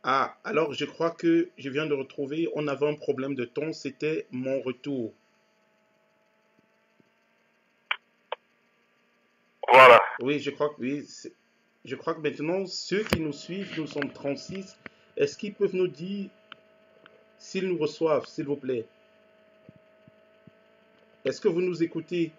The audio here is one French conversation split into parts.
Ah, alors je crois que je viens de retrouver, on avait un problème de ton, c'était mon retour. Voilà. Oui, je crois que oui. Je crois que maintenant, ceux qui nous suivent, nous sommes 36. Est-ce qu'ils peuvent nous dire s'ils nous reçoivent, s'il vous plaît? Est-ce que vous nous écoutez?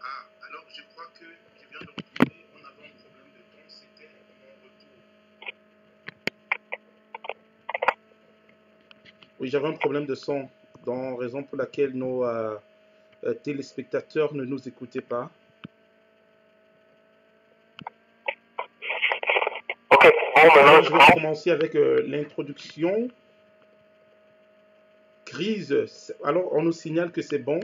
Ah, alors je crois que je viens de retrouver, on avait un problème de ton, c'était mon retour. Oui, j'avais un problème de son, dans raison pour laquelle nos téléspectateurs ne nous écoutaient pas. Ok, bon, maintenant Alors, je je vais prends. commencer avec l'introduction. Crise, alors on nous signale que c'est bon.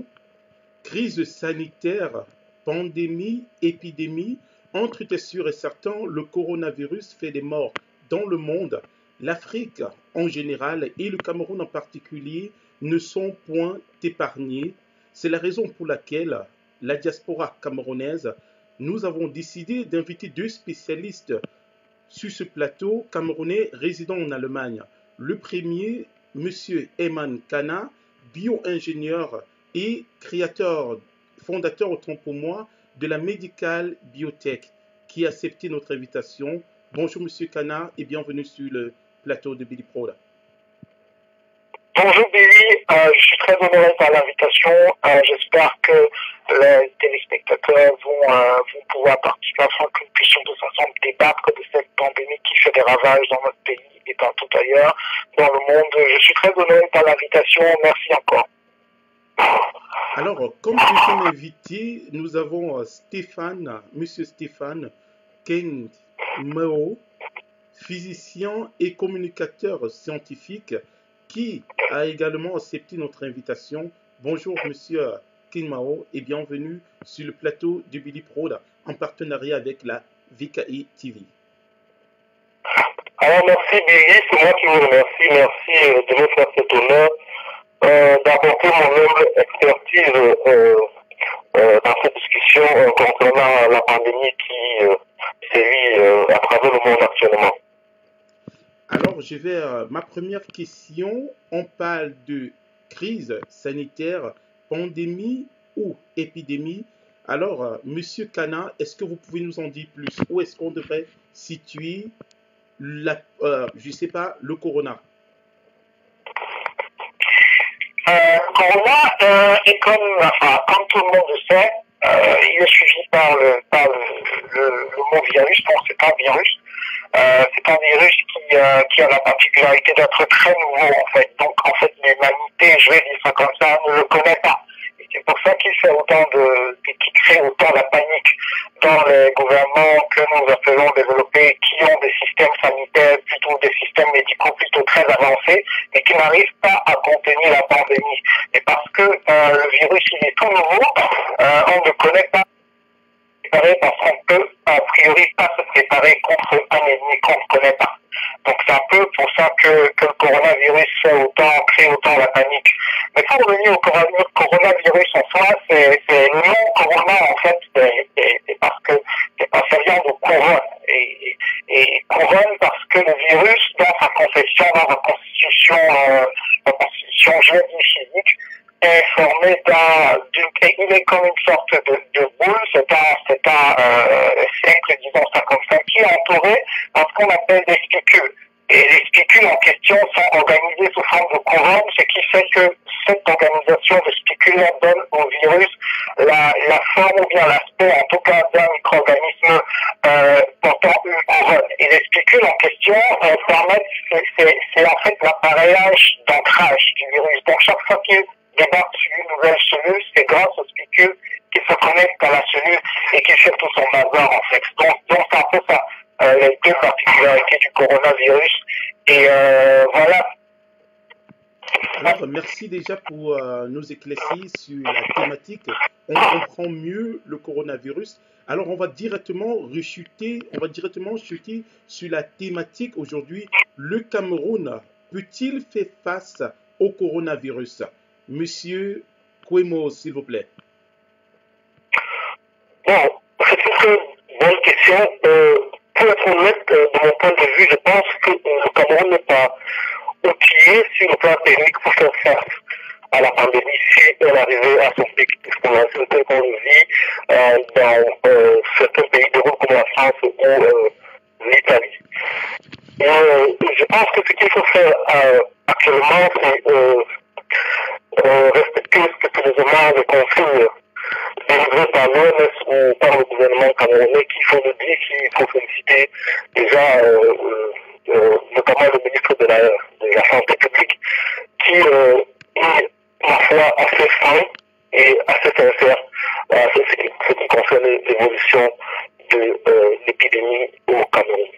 Crise sanitaire, pandémie, épidémie, un truc est sûr et certain, le coronavirus fait des morts dans le monde. L'Afrique en général et le Cameroun en particulier ne sont point épargnés. C'est la raison pour laquelle la diaspora camerounaise, nous avons décidé d'inviter deux spécialistes sur ce plateau camerounais résidant en Allemagne. Le premier, Monsieur Eman Kana, bio-ingénieur et créateur, fondateur autant pour moi de la Medical Biotech, qui a accepté notre invitation. Bonjour Monsieur Kana et bienvenue sur le plateau de Billy Pro. Bonjour Billy, je suis très honoré par l'invitation. J'espère que les téléspectateurs vont pouvoir participer afin que nous puissions tous ensemble débattre de cette pandémie qui fait des ravages dans notre pays et partout ailleurs dans le monde. Je suis très honoré par l'invitation. Merci encore. Alors, comme deuxième invité, nous avons Stéphane, Monsieur Stéphane Ken Meo, physicien et communicateur scientifique, qui a également accepté notre invitation. Bonjour, monsieur Kinmao, et bienvenue sur le plateau du Billy Prod en partenariat avec la VKI TV. Alors merci Billy, c'est moi qui vous remercie. Merci de me faire cet honneur d'apporter mon humble expertise dans cette discussion concernant la pandémie qui sévit à travers le monde actuellement. Alors, ma première question, on parle de crise sanitaire, pandémie ou épidémie. Alors, Monsieur Kana, est-ce que vous pouvez nous en dire plus? Où est-ce qu'on devrait situer je ne sais pas, le corona? Corona est comme tout le monde le sait, il est suivi par le mot virus, donc c'est un virus. C'est un virus qui a la particularité d'être très nouveau en fait. Donc en fait l'humanité, je vais dire ça comme ça, ne le connaît pas. Et c'est pour ça qu'il fait qui crée autant la panique dans les gouvernements que nous appelons développés, qui ont des systèmes sanitaires, plutôt des systèmes médicaux plutôt très avancés, mais qui n'arrivent pas à contenir la pandémie. Et parce que le virus il est tout nouveau, on ne connaît pas parce qu'on peut a priori pas se préparer contre un ennemi qu'on ne connaît pas. Donc c'est un peu pour ça que le coronavirus crée autant la panique. Mais pour revenir au coronavirus en soi, c'est le nom corona en fait, c'est parce que ça vient de couronne. Et couronne parce que le virus, dans sa conception, dans la constitution génie-physique, est formé il est comme une sorte de boule, c'est un cercle, disons ça comme ça, qui est entouré par ce qu'on appelle des spicules. Et les spicules en question sont organisées sous forme de couronne, ce qui fait que cette organisation de spicules donne au virus la forme ou bien l'aspect, en tout cas, d'un micro-organisme portant une couronne. Et les spicules en question c'est en fait l'appareillage d'ancrage du virus. Donc chaque fois qu'il débarque sur une nouvelle cellule, c'est grâce aux spicules qui se connectent à la cellule et qui fait tout son bazar en fait. Donc c'est un peu ça, les deux particularités du coronavirus. Et voilà. Alors, merci déjà pour nous éclaircir sur la thématique. On comprend mieux le coronavirus. Alors, on va directement chuter sur la thématique aujourd'hui. Le Cameroun peut-il faire face au coronavirus? Monsieur Kwemo, s'il vous plaît. c'est une très bonne question. Pour être honnête, de mon point de vue, je pense que le Cameroun n'est pas outillé sur le plan technique pour faire face à la pandémie si elle arrivait à son pic exponentiel tel qu'on le vit dans certains pays d'Europe comme la France ou l'Italie. Et je pense que ce qu'il faut faire actuellement, c'est respecter scrupuleusement les consignes délivrées par l'OMS ou par le gouvernement camerounais qui font le dire qu'il faut féliciter déjà notamment le ministre de la Santé publique qui est, ma foi, assez franc et assez sincère ce qui concerne l'évolution de l'épidémie au Cameroun.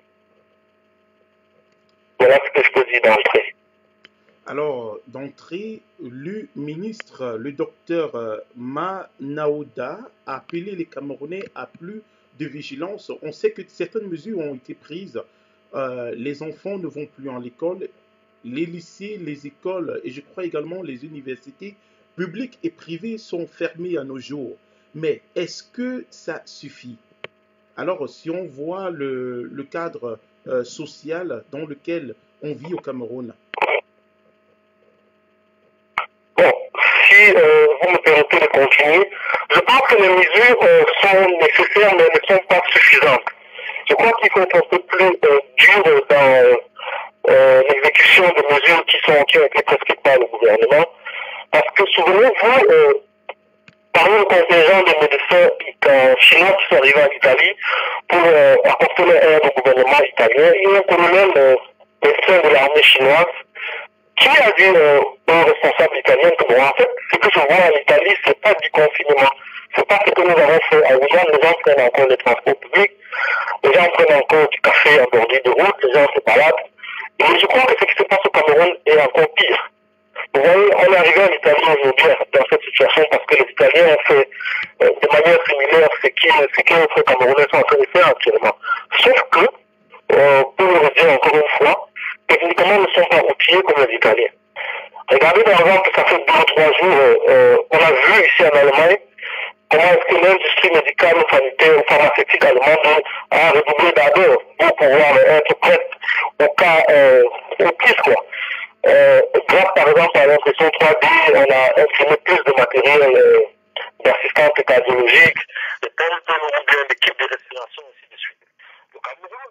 Voilà ce que je peux dire d'entrée. Alors, d'entrée, le ministre, le docteur Manaouda, a appelé les Camerounais à plus de vigilance. On sait que certaines mesures ont été prises. Les enfants ne vont plus à l'école. Les lycées, les écoles et je crois également les universités publiques et privées sont fermées à nos jours. Mais est-ce que ça suffit? Alors, si on voit le cadre social dans lequel on vit au Cameroun. Bon, si vous me permettez de continuer, je pense que les mesures sont nécessaires mais ne sont pas suffisantes. Je crois qu'il faut être un peu plus dur dans l'exécution des mesures qui ont été prescrites par le gouvernement. Parce que souvenez-vous, parmi le contingent de médecins chinois qui sont arrivés en Italie pour apporter l'aide au gouvernement italien, il y a un colonel médecin de l'armée chinoise qui a dit aux responsables italiens que bon, en fait, ce que je vois en Italie, c'est pas du confinement. C'est pas ce que nous avons fait à Wuhan. Les gens prennent encore les transports publics, les gens prennent encore du café en bordure de route, les gens se baladent. Et je crois que ce qui se passe au Cameroun est encore pire. Vous voyez, on est arrivé en Italie aujourd'hui dans cette situation parce que les Italiens ont fait de manière similaire ce que les Camerounais sont en train de faire actuellement. Sauf que, pour le redire encore une fois, techniquement, ne sont pas outillés comme les Italiens. Regardez par exemple, ça fait 2 ou 3 jours, on a vu ici en Allemagne comment est-ce que l'industrie médicale, sanitaire ou pharmaceutique allemande a redoublé d'ardeur pour pouvoir être prête au cas, au pire quoi. Grâce par exemple à l'impression 3D, on a imprimé plus de matériel d'assistance cardiologique, de bien d'équipes de respiration, ainsi de suite. Le Cameroun,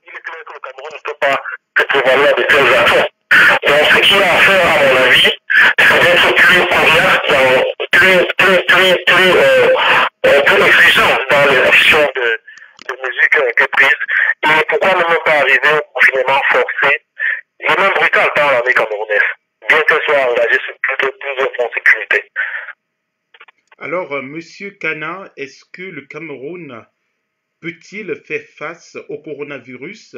il est clair que le Cameroun ne peut pas être prévaloir de telles affaires. Donc ce qu'il y a à faire, à mon avis, c'est d'être plus coriace, plus exigeant dans l'exécution de mesures qui ont été prises. Et pourquoi ne même pas arriver au confinement forcé et même brutal par l'armée camerounaise, bien qu'elle soit engagée sur plusieurs fonds de sécurité. Alors, Monsieur Kana, est-ce que le Cameroun peut-il faire face au coronavirus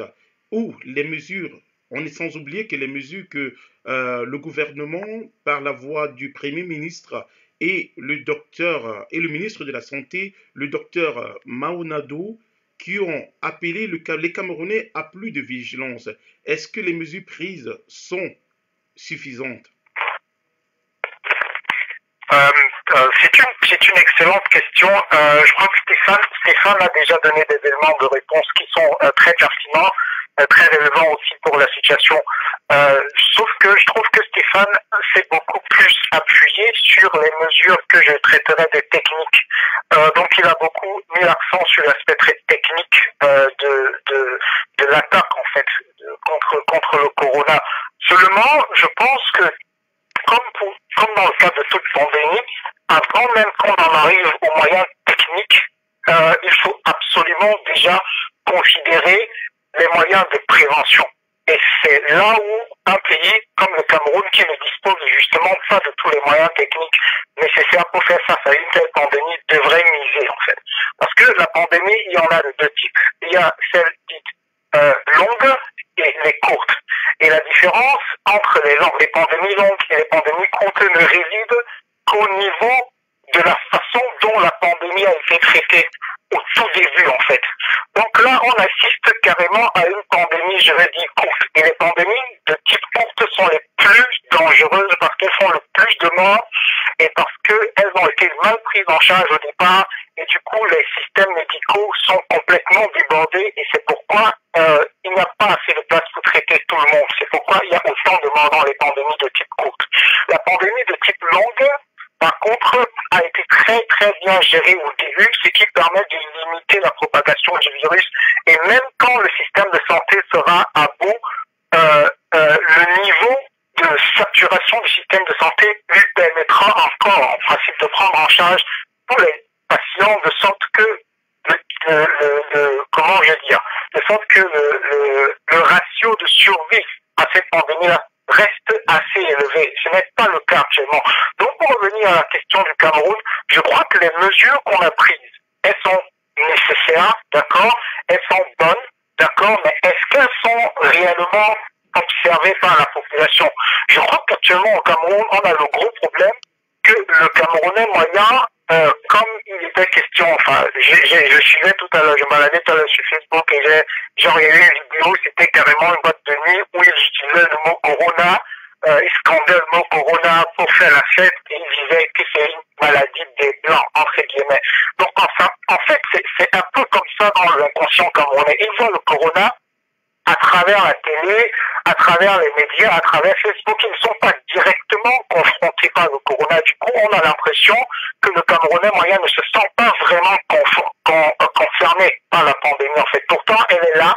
ou les mesures, on est sans oublier que les mesures que le gouvernement, par la voix du Premier ministre et le ministre de la Santé, le docteur Maonado, qui ont appelé les Camerounais à plus de vigilance. Est-ce que les mesures prises sont suffisantes? C'est une excellente question. Je crois que Stéphane a déjà donné des éléments de réponse qui sont très pertinents, très relevants aussi pour la situation. Sauf que je trouve que Stéphane s'est beaucoup plus appuyé sur les mesures que je traiterai des techniques. Donc il a beaucoup mis l'accent sur l'aspect très technique de l'attaque en fait contre le corona. Seulement, je pense que comme dans le cas de toute pandémie, avant même qu'on en arrive aux moyens techniques, il faut absolument déjà considérer les moyens de prévention. Et c'est là où un pays comme le Cameroun, qui ne dispose justement pas de tous les moyens techniques nécessaires pour faire face à une telle pandémie, devrait miser en fait. Parce que la pandémie, il y en a de 2 types. Il y a celle dite longue et les courtes. Et la différence entre les pandémies longues et les pandémies courtes ne réside qu'au niveau de la façon dont la pandémie a été traitée au tout début en fait. Donc là, on assiste carrément à une pandémie, je vais dire, courte. Et les pandémies de type courte sont les plus dangereuses parce qu'elles font le plus de morts et parce qu'elles ont été mal prises en charge au départ et et du coup les systèmes médicaux sont complètement débordés et c'est pourquoi il n'y a pas assez de place pour traiter tout le monde. C'est pourquoi il y a autant de morts dans les pandémies de type courte. La pandémie de type longue, par contre, a été très très bien gérée au début, ce qui permet de limiter la propagation du virus. Et même quand le système de santé sera à bout, le niveau de saturation du système de santé lui permettra encore, en principe, de prendre en charge tous les patients, de sorte que comment je vais dire, de sorte que le ratio de survie à cette pandémie-là reste assez élevé. Ce n'est pas le cas actuellement. Donc, pour revenir à la question du Cameroun, je crois que les mesures qu'on a prises, elles sont nécessaires, d'accord, elles sont bonnes, d'accord, mais est-ce qu'elles sont réellement observées par la population? Je crois qu'actuellement au Cameroun, on a le gros problème que le Camerounais moyen, comme il était question, enfin, je suivais tout à l'heure, je me baladais tout à l'heure sur Facebook et genre, il y a eu une vidéo, c'était carrément une boîte de nuit où ils utilisaient le mot Corona, ils scandaient le mot Corona pour faire la fête et ils disaient que c'est une maladie des Blancs, entre guillemets. Donc, enfin, en fait, c'est un peu comme ça dans l'inconscient camerounais. Ils voient le Corona à travers la télé, à travers les médias, à travers Facebook, ils ne sont pas directement confrontés par le corona. Du coup, on a l'impression que le Camerounais moyen ne se sent pas vraiment concerné par la pandémie. En fait, pourtant, elle est là,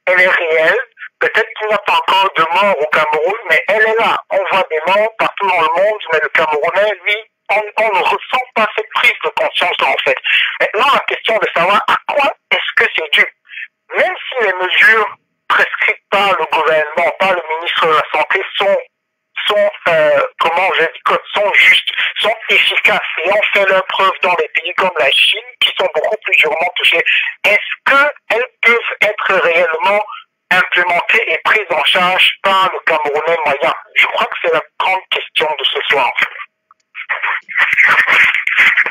elle est réelle. Peut-être qu'il n'y a pas encore de morts au Cameroun, mais elle est là. On voit des morts partout dans le monde, mais le Camerounais, lui, on ne ressent pas cette prise de conscience en fait. Maintenant, la question de savoir à quoi est-ce que c'est dû. Même si les mesures prescrites par le gouvernement, par le ministre de la Santé sont justes, sont efficaces et ont fait leur preuve dans des pays comme la Chine qui sont beaucoup plus durement touchés. Est-ce qu'elles peuvent être réellement implémentées et prises en charge par le Camerounais moyen? Je crois que c'est la grande question de ce soir.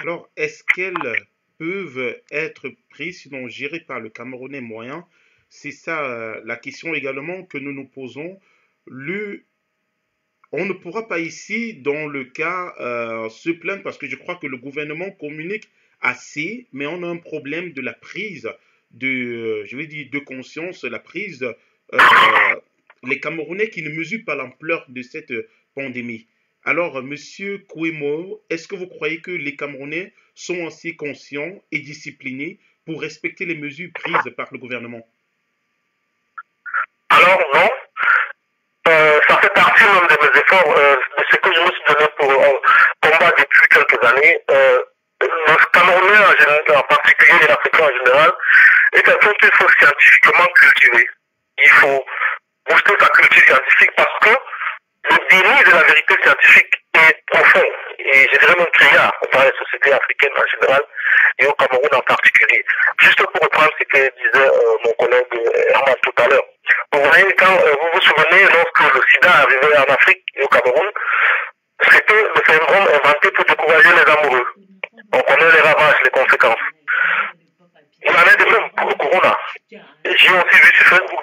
Alors, est-ce qu'elles peuvent être prises, sinon gérées par le Camerounais moyen? C'est ça la question également que nous nous posons. On ne pourra pas ici, dans le cas, se plaindre parce que je crois que le gouvernement communique assez, mais on a un problème de la prise je vais dire, de conscience, la prise, les Camerounais qui ne mesurent pas l'ampleur de cette pandémie. Alors, Monsieur Kouemo, est-ce que vous croyez que les Camerounais sont assez conscients et disciplinés pour respecter les mesures prises par le gouvernement? Alors non, ça fait partie même de mes efforts, de ce que je me suis donné pour combattre depuis quelques années. Le Camerounais en général, en particulier les Africains en général, est quelqu'un qu'il faut scientifiquement cultiver. Il faut booster sa culture scientifique parce que le déni de la vérité scientifique est profond et je dirais même criard dans les sociétés africaines en général et au Cameroun en particulier. Juste pour reprendre ce que disait mon collègue Herman tout à l'heure. Vous voyez, quand vous vous souvenez, lorsque le sida est arrivé en Afrique et au Cameroun, c'était le syndrome inventé pour décourager les amoureux. On connaît les ravages, les conséquences. Il en est de même pour le corona. J'ai aussi vu sur Facebook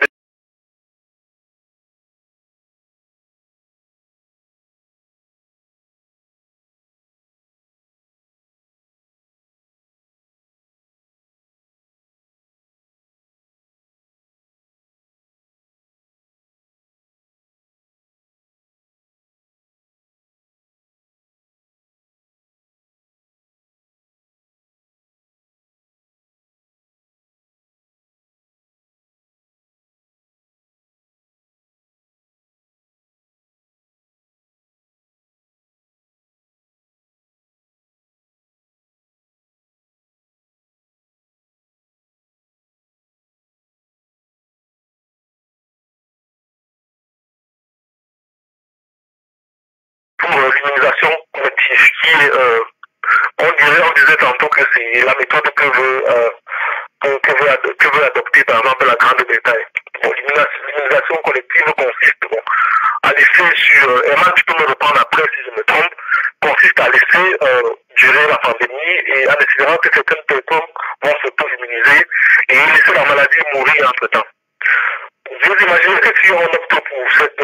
pour l'immunisation collective qui est, on disait tantôt que c'est la méthode que veut adopter par exemple la Grande Bretagne. Bon, l'immunisation collective consiste à laisser sur, Emma, tu peux me reprendre après si je me trompe, consiste à laisser durer la pandémie et en espérant que certaines personnes vont s'auto-immuniser et laisser la maladie mourir entre temps. Vous imaginez que si on opte pour cette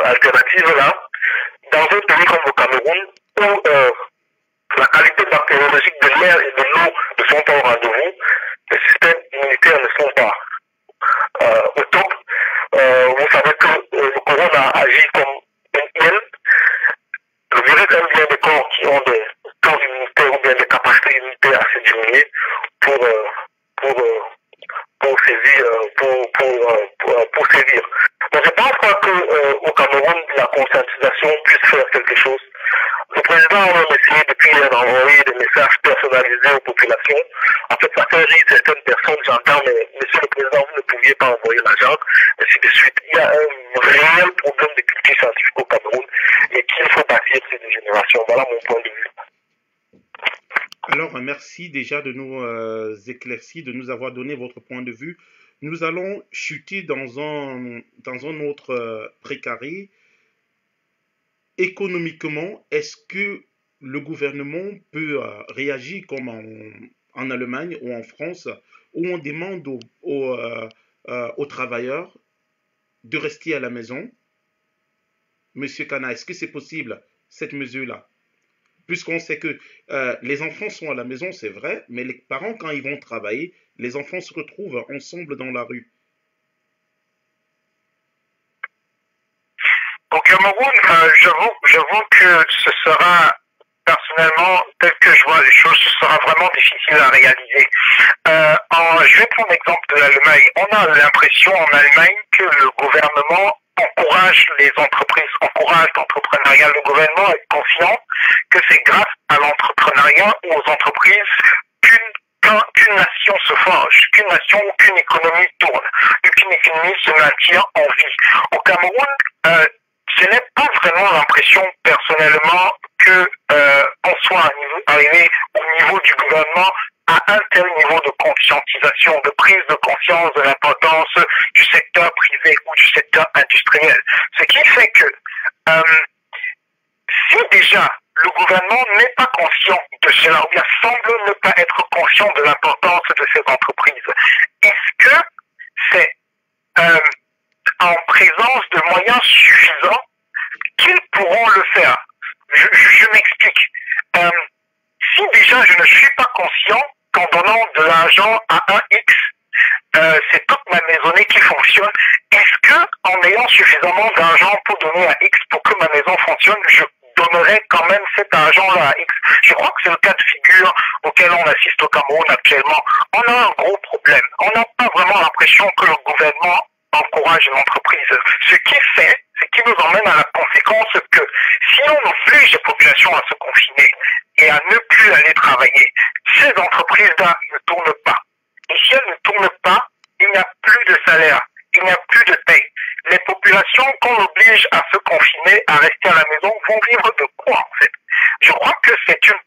alternative-là, dans un pays comme le Cameroun, où la qualité bactériologique de l'air et de l'eau ne sont pas au rendez-vous, les systèmes immunitaires ne sont pas au top. Vous savez que le corona agit comme une hyène. Le virus aime bien des corps qui ont des taux immunitaires ou bien des capacités immunitaires assez diminuées pour, pour saisir, pour sévir. Donc je pense pas qu'au Cameroun, la conscientisation puisse faire quelque chose. Le président a même essayé depuis hier d'envoyer des messages personnalisés aux populations. En fait, ça fait rire certaines personnes, j'entends, mais monsieur le président, vous ne pouviez pas envoyer l'argent, ainsi de suite. Il y a un réel problème de culture scientifique au Cameroun et qu'il faut bâtir ces générations. Voilà mon point de vue. Alors, merci déjà de nous éclaircir, de nous avoir donné votre point de vue. Nous allons chuter dans un autre précaré. Économiquement, est-ce que le gouvernement peut réagir comme en Allemagne ou en France, où on demande aux travailleurs de rester à la maison? Monsieur Kana, est-ce que c'est possible, cette mesure-là? Puisqu'on sait que les enfants sont à la maison, c'est vrai, mais les parents, quand ils vont travailler, les enfants se retrouvent ensemble dans la rue. Au Cameroun, j'avoue que ce sera, personnellement, tel que je vois les choses, ce sera vraiment difficile à réaliser. Je vais prendre l'exemple de l'Allemagne. On a l'impression en Allemagne que le gouvernement encourage les entreprises, encourage l'entrepreneuriat. Le gouvernement est conscient que c'est grâce à l'entrepreneuriat ou aux entreprises qu'une nation se forge, qu'une nation ou qu'une économie tourne, qu'une économie se maintient en vie. Au Cameroun, je n'ai pas vraiment l'impression personnellement que on soit arrivé au niveau du gouvernement à un tel niveau de conscientisation, de prise de conscience de l'importance du secteur privé ou du secteur industriel. Ce qui fait que si déjà le gouvernement n'est pas conscient de cela, ou bien semble ne pas être conscient de l'importance de ces entreprises, est-ce que c'est en présence de moyens suffisants qu'ils pourront le faire? Je m'explique. Si déjà je ne suis pas conscient qu'en donnant de l'argent à un X, c'est toute ma maisonnée qui fonctionne, est-ce que en ayant suffisamment d'argent pour donner à X pour que ma maison fonctionne, je donnerai quand même cet argent-là à X? Je crois que c'est le cas de figure auquel on assiste au Cameroun actuellement. On a un gros problème. On n'a pas vraiment l'impression que le gouvernement encourage l'entreprise. Ce qui nous emmène à la conséquence que si on oblige les populations à se confiner et à ne plus aller travailler, ces entreprises-là ne tournent pas. Et si elles ne tournent pas, il n'y a plus de salaire, il n'y a plus de paie. Les populations qu'on oblige à se confiner, à rester à la maison, vont vivre de quoi en fait? Je crois que c'est un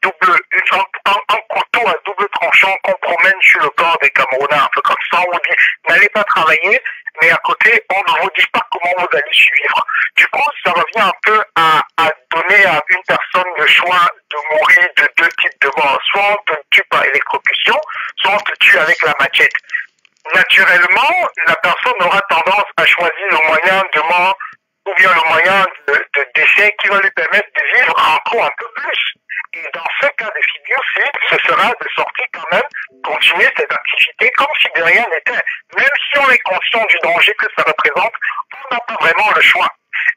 couteau à double tranchant qu'on promène sur le corps des Camerounais, un peu comme ça, on vous dit n'allez pas travailler, mais à côté, on ne vous dit pas comment vous allez suivre. Du coup, ça revient un peu à donner à une personne le choix de mourir de deux types de morts. Soit on te tue par électrocution, soit on te tue avec la machette. Naturellement, la personne aura tendance à choisir le moyen de mort ou bien le moyen de décès qui va lui permettre de vivre encore un peu plus. Et dans ce cas de figure-ci, ce sera de sortir quand même, continuer cette activité comme si de rien n'était. Même si on est conscient du danger que ça représente, on n'a pas vraiment le choix.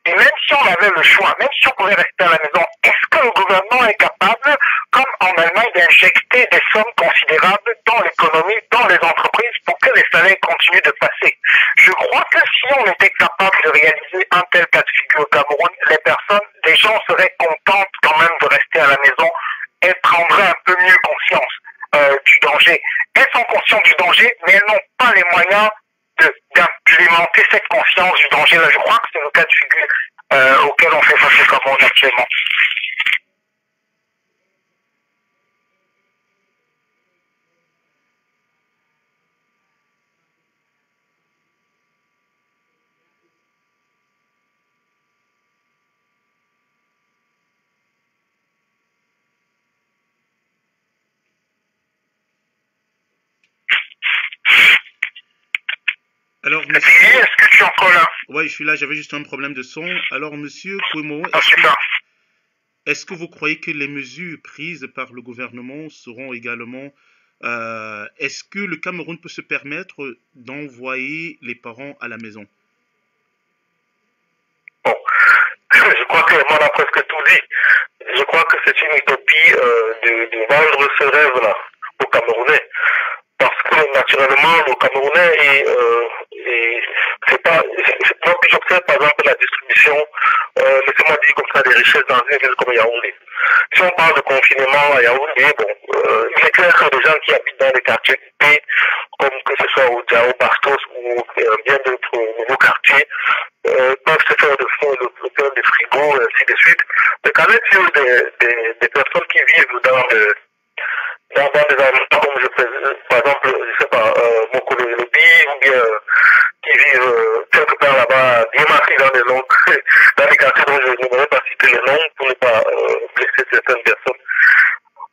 Et même si on avait le choix, même si on pouvait rester à la maison, est-ce que le gouvernement est capable, comme en Allemagne, d'injecter des sommes considérables dans l'économie, dans les entreprises, pour que les salaires continuent de passer? Je crois que si on était capable de réaliser un tel cas de figure au Cameroun, les gens seraient contents quand même de rester à la maison et prendraient un peu mieux conscience du danger. Elles sont conscientes du danger, mais elles n'ont pas les moyens d'implémenter cette conscience du danger-là. Je crois que c'est le cas de figure auquel on fait face au Cameroun actuellement. Alors, monsieur... Est-ce que tu es encore là? Oui, je suis là, j'avais juste un problème de son. Alors, monsieur Kwemo, est-ce que vous croyez que les mesures prises par le gouvernement seront également... est-ce que le Cameroun peut se permettre d'envoyer les parents à la maison? Bon, je crois que on a presque tout dit. Je crois que c'est une utopie de vendre ce rêve-là aux Camerounais. Parce que naturellement, le Camerounais c'est pas, moi que j'observe par exemple la distribution, laissez-moi dire comme ça, des richesses dans une ville comme Yaoundé. Si on parle de confinement à Yaoundé, bon, il est clair que les gens qui habitent dans les quartiers occupés, comme que ce soit au Diao, Bastos ou bien d'autres nouveaux quartiers, peuvent se faire le plein de frigos, ainsi de suite. Mais qu'en est-il des personnes qui vivent dans des endroits comme par exemple, je sais pas, Mokolo Elobi, ou bien qui vivent quelque part là-bas, bien marqués dans dans les quartiers dont je n'aimerais pas citer les noms pour ne pas blesser certaines personnes.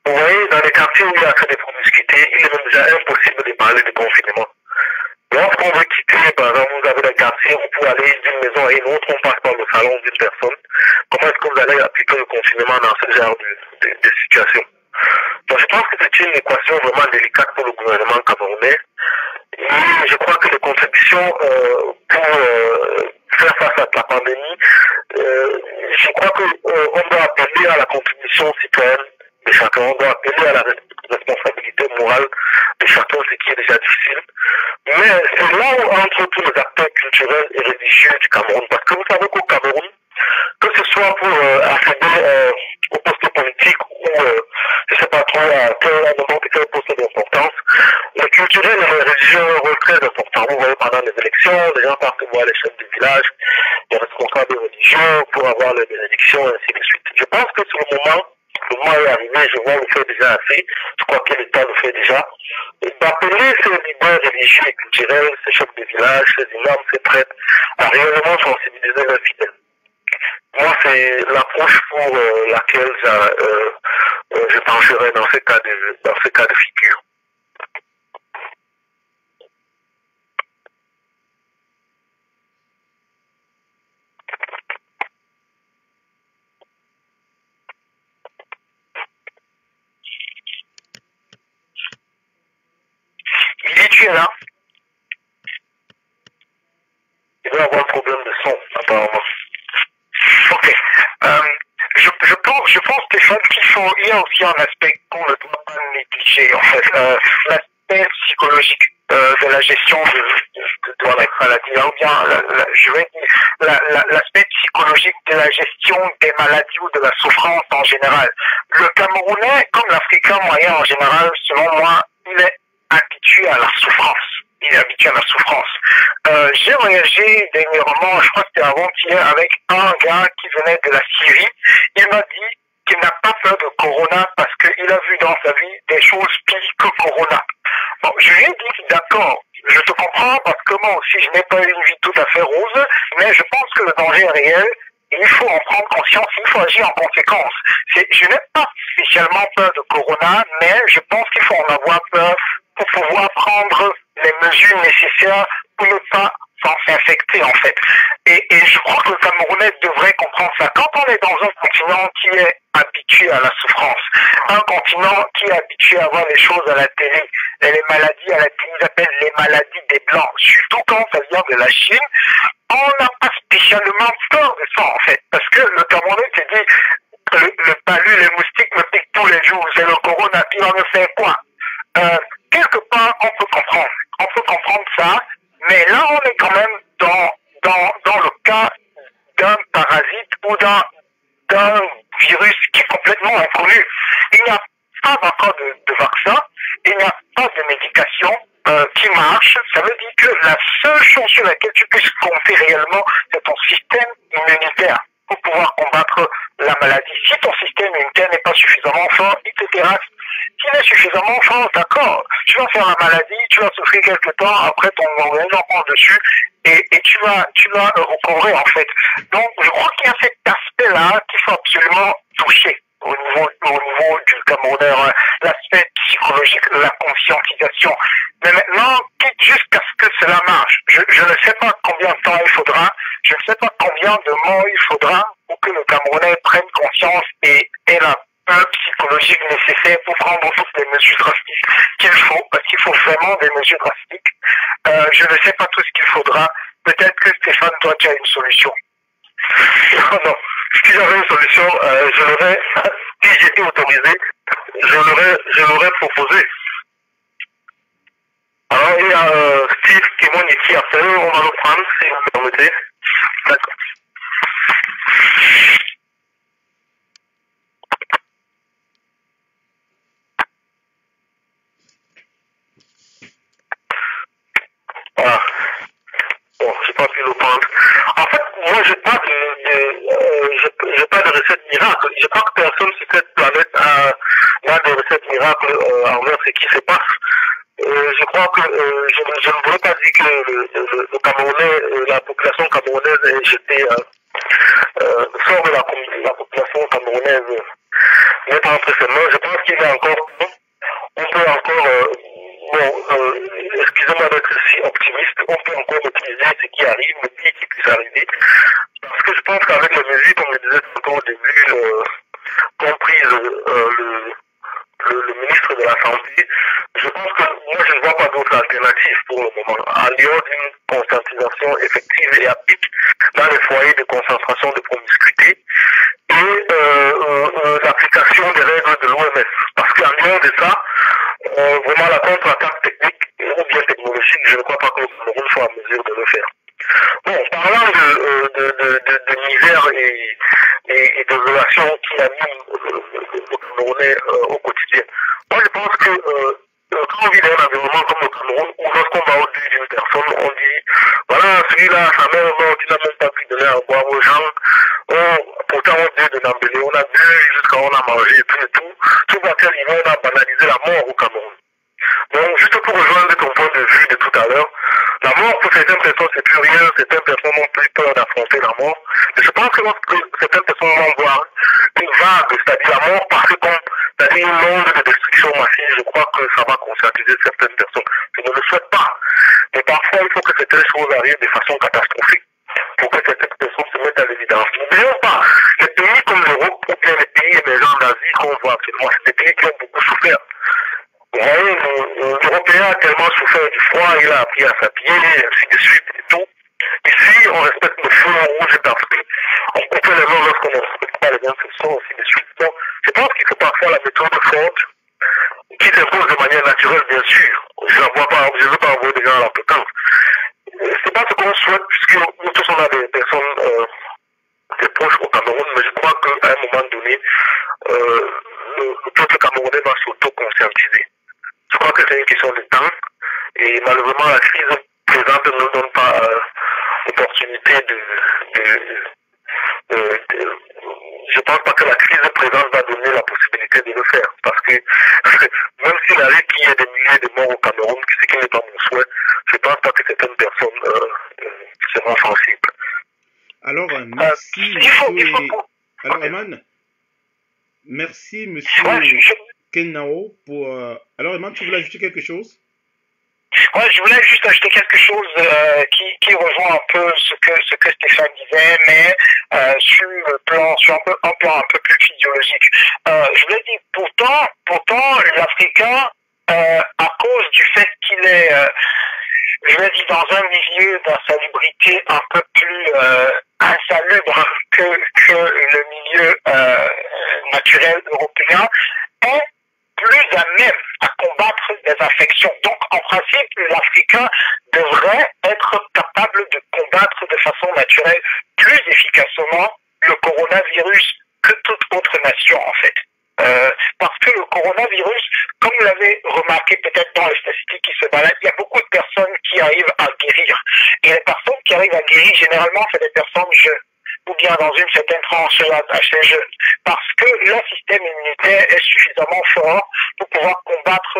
Vous voyez, dans les quartiers où il y a que des promiscuités, il est même déjà impossible de parler de confinement. Lorsqu'on veut quitter, par exemple, vous avez des quartiers où pour aller d'une maison à une autre, on passe par le salon d'une personne. Comment est-ce que vous allez appliquer le confinement dans ce genre de situation? Donc je pense que c'est une équation vraiment délicate pour le gouvernement camerounais. Et je crois que les contributions pour faire face à la pandémie, je crois qu'on doit appeler à la contribution citoyenne de chacun, on doit appeler à la responsabilité morale de chacun, ce qui est déjà difficile. Mais c'est là où entre tous les acteurs culturels et religieux du Cameroun, parce que vous savez qu'au Cameroun, que ce soit pour accéder au poste politique ou, je ne sais pas trop, à n'importe quel poste d'importance, les culturels et les religieux ont un rôle très important. Vous voyez, pendant les élections, les gens partent voir les chefs du village, les responsables religieux pour avoir les bénédictions, et ainsi de suite. Je pense que sur le moment est arrivé, je vois le fait déjà assez, je crois que l'État le fait déjà, d'appeler ces leaders religieux et culturels, ces chefs de village, ces imams, ces prêtres, à réellement sensibiliser leurs fidèles. Moi, c'est l'approche pour laquelle je pencherai dans ces cas de figure. Lily, tu es là? Il doit avoir un problème de son, apparemment. Ok. Je pense, Stéphane, il y a aussi un aspect qu'on ne doit pas négliger, en fait. L'aspect psychologique de la gestion de la maladie, ou bien, je vais dire, l'aspect psychologique de la gestion des maladies ou de la souffrance en général. Le Camerounais, comme l'Africain moyen en général, selon moi, il est habitué à la souffrance. Il est habitué à la souffrance. J'ai voyagé dernièrement, je crois que c'était avant-hier, avec un gars qui venait de la Syrie. Il m'a dit qu'il n'a pas peur de Corona parce qu'il a vu dans sa vie des choses pires que Corona. Bon, je lui ai dit, d'accord, je te comprends parce que moi aussi, je n'ai pas eu une vie tout à fait rose, mais je pense que le danger est réel et il faut en prendre conscience, il faut agir en conséquence. Je n'ai pas spécialement peur de Corona, mais je pense qu'il faut en avoir peur pour pouvoir prendre les mesures nécessaires pour ne pas s'infecter en fait. Et je crois que le Camerounais devrait comprendre ça. Quand on est dans un continent qui est habitué à la souffrance, un continent qui est habitué à voir les choses à la télé, et les maladies à la télé, ils appellent les maladies des Blancs, surtout quand ça vient de la Chine, on n'a pas spécialement peur de ça en fait. Parce que le Camerounais s'est dit, le palu, les moustiques me piquent tous les jours, c'est le corona, il en me fait quoi? Quelque part, on peut comprendre ça, mais là, on est quand même dans le cas d'un parasite ou d'un virus qui est complètement inconnu. Il n'y a pas encore de vaccin, il n'y a pas de médication qui marche. Ça veut dire que la seule chose sur laquelle tu puisses compter réellement, c'est ton système immunitaire pour pouvoir combattre la maladie. Si ton système immunitaire n'est pas suffisamment fort, il te terrasse. S'il est suffisamment fort, d'accord, tu vas faire la maladie, tu vas souffrir quelque temps, après ton organisme en prend dessus et tu vas recouvrer en fait. Donc je crois qu'il y a cet aspect-là qu'il faut absolument toucher au niveau du Camerounais, l'aspect psychologique, la conscientisation. Mais maintenant, quitte jusqu'à ce que cela marche. Je ne sais pas combien de temps il faudra, je ne sais pas combien de mois il faudra pour que le Camerounais prennent conscience et aient la peur psychologique nécessaire pour prendre toutes les mesures drastiques qu'il faut, parce qu'il faut vraiment des mesures drastiques. Je ne sais pas tout ce qu'il faudra. Peut-être que Stéphane, toi, tu as une solution. Non, non. Si j'avais une solution, je l'aurais, si j'étais autorisé, je l'aurais proposé. Alors, il y a Steve Kimon ici après, on va le prendre, si vous me permettez. D'accord. Voilà. Bon, j'ai pas pu le prendre. En fait, moi, j'ai pas de recette miracle. Je crois que personne sur cette planète n'a de recette miracle envers ce qui se passe. Je crois que je ne voudrais pas dire que le Camerounais, la population camerounaise est jetée sort de la population camerounaise n'est pas entre ses mains. Je pense qu'il y a encore, on peut encore, excusez-moi d'être si optimiste, on peut encore utiliser ce qui arrive, le pire qui puisse arriver. Parce que je pense qu'avec les mesures, comme je disais tout au début, compris le ministre de la Santé, je pense que moi je ne vois pas d'autre alternative pour le moment. En dehors d'une conscientisation effective et applique dans les foyers de concentration de promiscuité et l'application des règles de l'OMS. Parce qu'en dehors de ça, vraiment la contre-attaque technique ou bien technologique, je ne crois pas que le Cameroun soit en mesure de le faire. Bon, parlant de misère et de relations qui animent le Camerounais au quotidien, moi je pense que quand on vit dans un environnement comme le Cameroun, où lorsqu'on va au deuil d'une personne, on dit, voilà, celui-là, sa mère est morte, tu n'as même pas pu donner à boire aux gens, pourtant on dit de Nambélé, on a bu jusqu'à on a mangé et tout va très bien, on a banalisé la mort au Cameroun. Donc, juste pour rejoindre ton point de vue de tout à l'heure, la mort pour certaines personnes c'est plus rien, certaines personnes ont plus peur d'affronter la mort. Mais je pense que lorsque certaines personnes vont voir une vague, c'est-à-dire la mort parce que c'est-à-dire une onde de destruction massive, je crois que ça va conscientiser certaines personnes. Je ne le souhaite pas. Mais parfois, il faut que certaines choses arrivent de façon catastrophique pour que certaines personnes se mettent à l'évidence. N'oublions pas, les pays comme l'Europe ou bien les pays émergents d'Asie qu'on voit actuellement, c'est des pays qui ont beaucoup souffert. Vous voyez, l'Européen a tellement souffert du froid, il a appris à s'habiller, ainsi de suite et tout. Ici, on respecte le feu rouge parce qu'on coupe les mains lorsqu'on ne respecte pas les biens sociaux, ainsi de suite. Donc, je pense qu'il faut parfois la méthode forte, qui s'impose de manière naturelle, bien sûr. Je ne veux pas envoyer des gens à la potence. C'est pas ce qu'on souhaite, puisque nous tous on a des personnes, des proches au Cameroun, mais je crois qu'à un moment donné, le peuple camerounais va s'auto-conscientiser. Je crois que c'est une question de temps et malheureusement la crise présente ne nous donne pas l'opportunité je pense pas que la crise présente va donner la possibilité de le faire parce que même s'il arrive qu'il y ait des milliers de morts au Cameroun, ce qui n'est pas mon souhait, je pense pas que certaines personnes seront sensibles. Alors, merci, monsieur. Alors, Eman, merci, monsieur Kenao, pour. Alors, Eman, tu voulais ajouter quelque chose? Ouais, je voulais juste ajouter quelque chose qui rejoint un peu ce que Stéphane disait, mais sur un plan un peu plus physiologique. Je voulais dire, pourtant, l'Africain, à cause du fait qu'il est, je vais dire, dans un milieu d'insalubrité un peu plus insalubre que le milieu naturel européen, est plus à même à combattre des infections. Donc, en principe, l'Africain devrait être capable de combattre de façon naturelle plus efficacement le coronavirus que toute autre nation, en fait. Parce que le coronavirus, comme vous l'avez remarqué peut-être dans les statistiques qui se baladent, il y a beaucoup de personnes qui arrivent à guérir. Et les personnes qui arrivent à guérir, généralement, c'est des personnes jeunes, ou bien dans une certaine tranche assez jeune, parce que leur système immunitaire est suffisamment fort pour pouvoir combattre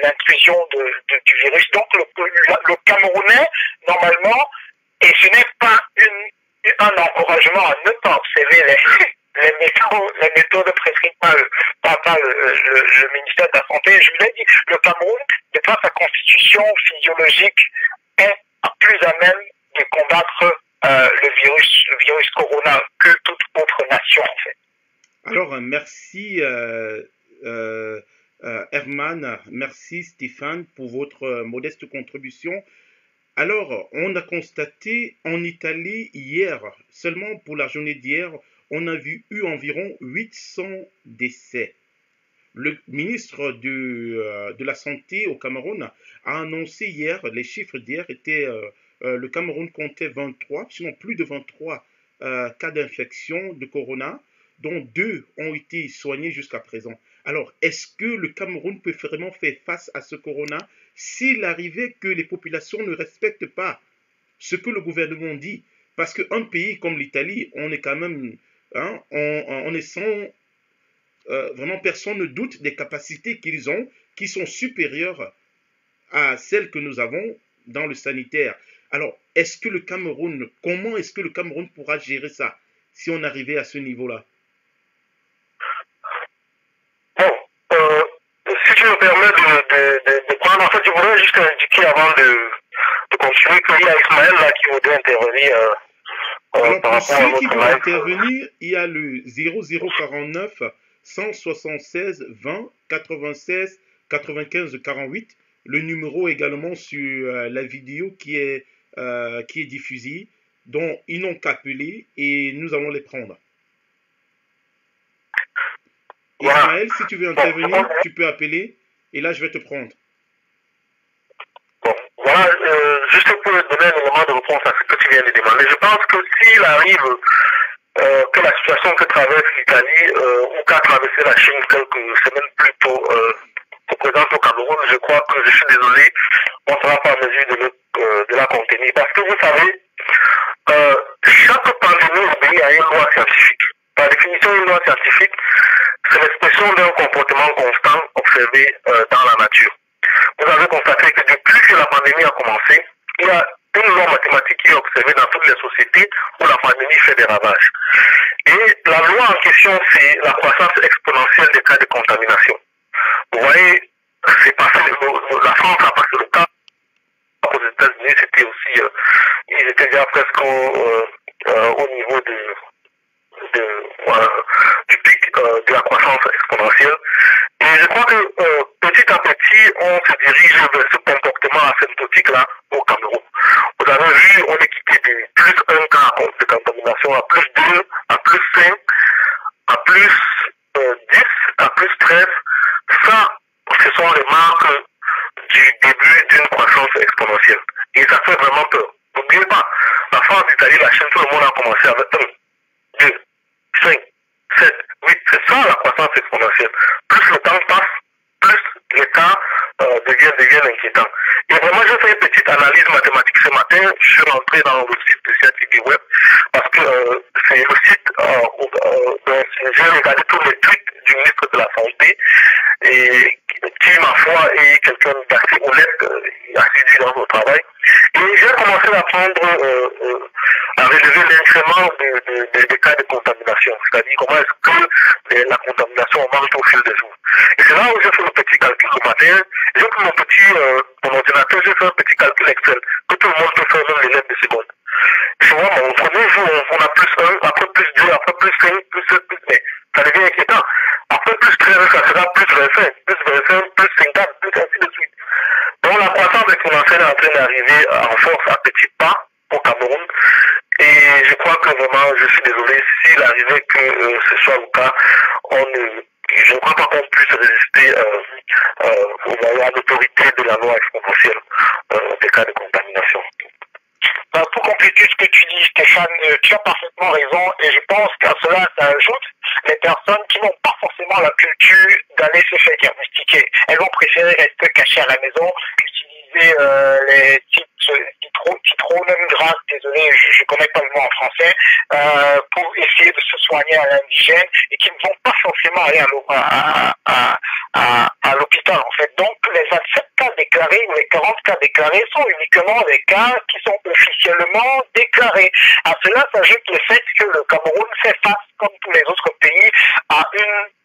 l'intrusion du virus. Donc le Camerounais, normalement, et ce n'est pas un encouragement à ne pas observer les méthodes prescrites par le ministère de la Santé. Je vous l'ai dit, le Cameroun, de par sa constitution physiologique, est plus à même de combattre le virus corona que toute autre nation en fait. Alors, merci Herman, merci Stéphane pour votre modeste contribution. Alors, on a constaté en Italie hier, seulement pour la journée d'hier, on a eu environ 800 décès. Le ministre de la Santé au Cameroun a annoncé hier, les chiffres d'hier étaient, le Cameroun comptait 23, sinon plus de 23 cas d'infection de corona, dont 2 ont été soignés jusqu'à présent. Alors, est-ce que le Cameroun peut vraiment faire face à ce corona s'il arrivait que les populations ne respectent pas ce que le gouvernement dit? Parce qu'un pays comme l'Italie, on est quand même, hein, on est sans, vraiment personne ne doute des capacités qu'ils ont, qui sont supérieures à celles que nous avons dans le sanitaire. Alors, comment est-ce que le Cameroun pourra gérer ça si on arrivait à ce niveau-là? Bon, si tu me permets de prendre, en fait, je voudrais juste indiquer avant de continuer qu'il y a Ismaël là qui voudrait intervenir Alors, par pour rapport à ceux qui notre veulent live. intervenir, il y a le 0049 176 20 96 95 48. Le numéro également sur la vidéo qui est diffusée, dont ils n'ont qu'appeler et nous allons les prendre. Voilà. Ismaël, si tu veux Bon, intervenir, tu peux appeler et là je vais te prendre. bon, voilà, juste pour donner un élément de réponse à ce que tu viens de demander, je pense que s'il arrive que la situation que traverse l'Italie ou qu'a traversé la Chine quelques semaines plus tôt se présente au Cameroun, je crois que je suis désolé, on ne sera pas en mesure de la contenir. Parce que vous savez, chaque pandémie obéit à une loi scientifique. Par définition, une loi scientifique, c'est l'expression d'un comportement constant observé dans la nature. Vous avez constaté que depuis que la pandémie a commencé, il y a une loi mathématique qui est observée dans toutes les sociétés où la pandémie fait des ravages. Et la loi en question, c'est la croissance exponentielle des cas de contamination. Vous voyez, c'est passé, la France a passé le cas. Aux États-Unis, c'était aussi, ils étaient déjà presque au niveau du pic de la croissance exponentielle. Et je crois que petit à petit, on se dirige vers ce comportement asymptotique-là au Cameroun. Vous avez vu, on est quitté de plus 1 cas de contamination à plus 2, à plus 5, à plus 10, à plus 13. Ça, ce sont les marques du début d'une croissance exponentielle. Et ça fait vraiment peur. N'oubliez pas, la France, l'Italie, la Chine, tout le monde a commencé avec 1, 2, 5, 7, 8. C'est ça la croissance exponentielle. Plus le temps passe, plus les cas deviennent inquiétants. Et vraiment, j'ai fait une petite analyse mathématique ce matin. Je suis rentré dans le site de CITV Web parce que c'est le site où j'ai regardé tous les tweets du ministre de la Santé et qui, ma foi, est quelqu'un d'assez honnête et assidu dans son travail. Et j'ai commencé à à relever l'incrément des cas de contamination, c'est-à-dire comment est-ce que la contamination augmente au fil des jours. Et c'est là où j'ai fait le petit calcul le matin, j'ai pris mon ordinateur, j'ai fait un petit calcul Excel, que tout le monde peut faire même les lettres de seconde. Tu vois, au premier jour, on a plus 1, après plus 2, après plus 5, plus 7, plus... Mais ça devient inquiétant. Après plus 13, ça sera plus 25, plus 50, plus ainsi de suite. Donc la croissance exponentielle est en train d'arriver en force à petits pas au Cameroun. Et je crois que vraiment, je suis désolé, s'il arrivait que ce soit le cas, je ne crois pas qu'on puisse résister à l'autorité de la loi exponentielle des cas de contamination. Pour compléter ce que tu dis, Stéphane, tu as parfaitement raison et je pense qu'à cela, ça ajoute les personnes qui n'ont pas forcément la culture d'aller se faire diagnostiquer. Elles vont préférer rester cachées à la maison, utiliser les citronnum grasse, désolé, je connais pas le mot en français, pour essayer de se soigner à l'indigène et qui ne vont pas forcément aller à l'hôpital en fait. Donc les 27 cas déclarés ou les 40 cas déclarés sont uniquement des cas qui sont officiellement déclarés. À cela s'ajoute le fait que le Cameroun fait face, comme tous les autres pays, à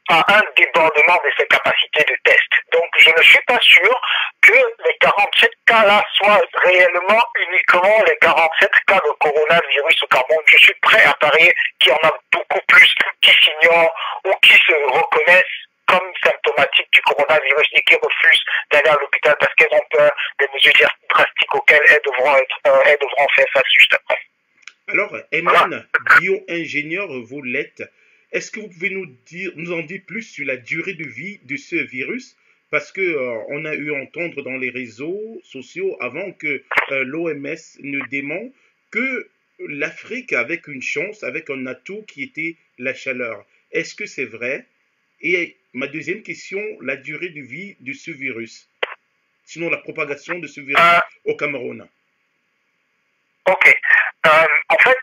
un débordement de ses capacités de test. Donc je ne suis pas sûr que les 47 cas-là soit réellement uniquement les 47 cas de coronavirus au Cameroun. Je suis prêt à parier qu'il y en a beaucoup plus qui s'ignorent ou qui se reconnaissent comme symptomatiques du coronavirus et qui refusent d'aller à l'hôpital parce qu'elles ont peur des mesures drastiques auxquelles elles devront faire face juste après. Alors, Eman, bio-ingénieur, vous l'êtes. Est-ce que vous pouvez nous en dire plus sur la durée de vie de ce virus? Parce que on a eu à entendre dans les réseaux sociaux avant que l'OMS ne dément que l'Afrique avait une chance, avec un atout qui était la chaleur. Est-ce que c'est vrai? Et ma deuxième question, la durée de vie de ce virus, sinon la propagation de ce virus au Cameroun. Ok. En fait,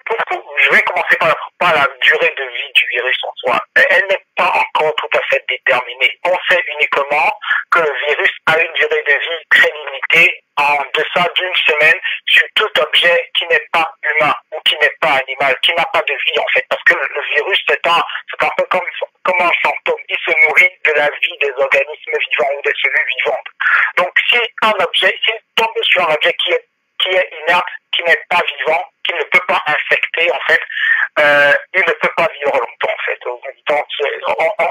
je vais commencer par la durée de vie du virus en soi. Elle n'est pas encore tout à fait déterminée. On sait uniquement que le virus a une durée de vie très limitée, en deçà d'une semaine, sur tout objet qui n'est pas humain ou qui n'est pas animal, qui n'a pas de vie en fait. Parce que le virus, c'est un peu comme un fantôme. Il se nourrit de la vie des organismes vivants ou des cellules vivantes. Donc, si s'il tombe sur un objet qui est inerte, qui n'est pas vivant, qui ne peut pas infecter, en fait, il ne peut pas vivre longtemps, en fait. Donc,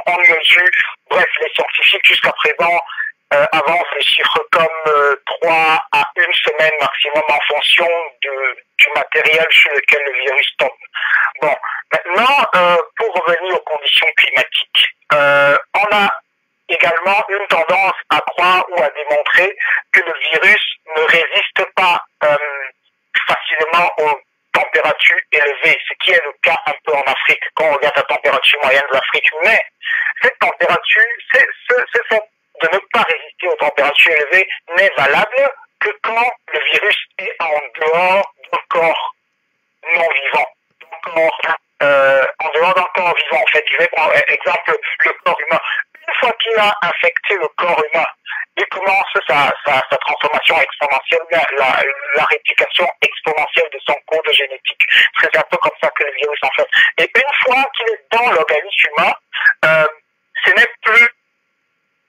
on mesure, bref, les scientifiques jusqu'à présent avancent les chiffres comme 3 à 1 semaine maximum en fonction du matériel sur lequel le virus tombe. Bon, maintenant, pour revenir aux conditions climatiques, on a également une tendance à croire ou à démontrer que le virus ne résiste pas facilement aux températures élevées, ce qui est le cas un peu en Afrique, quand on regarde la température moyenne de l'Afrique. Mais cette température, ce fait de ne pas résister aux températures élevées n'est valable que quand le virus est en dehors d'un corps non vivant. En dehors d'un corps vivant, en fait. Je vais prendre exemple le corps humain. Une fois qu'il a infecté le corps humain, il commence sa transformation exponentielle, la réplication exponentielle de son code génétique. C'est un peu comme ça que le virus en fait. Et une fois qu'il est dans l'organisme humain, ce n'est plus,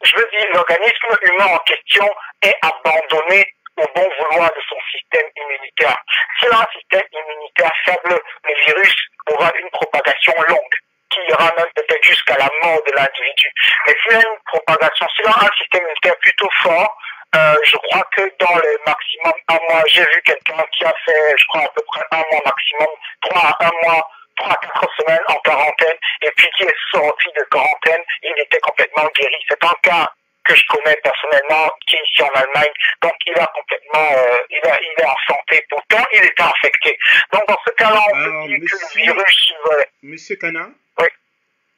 je veux dire, l'organisme humain en question est abandonné au bon vouloir de son système immunitaire. S'il a un système immunitaire faible, le virus aura une propagation longue, qui ira même peut-être jusqu'à la mort de l'individu. Mais s'il a une propagation, s'il a un système immunitaire plutôt fort, je crois que dans le maximum un mois, j'ai vu quelqu'un qui a fait, je crois, à peu près un mois maximum, 3 à 4 semaines en quarantaine, et puis qui est sorti de quarantaine, il était complètement guéri. C'est un cas que je connais personnellement, qui est ici en Allemagne, donc il a complètement, il est en santé, pourtant il était infecté. Donc dans ce cas-là, on peut dire que le virus... Monsieur Kana, oui.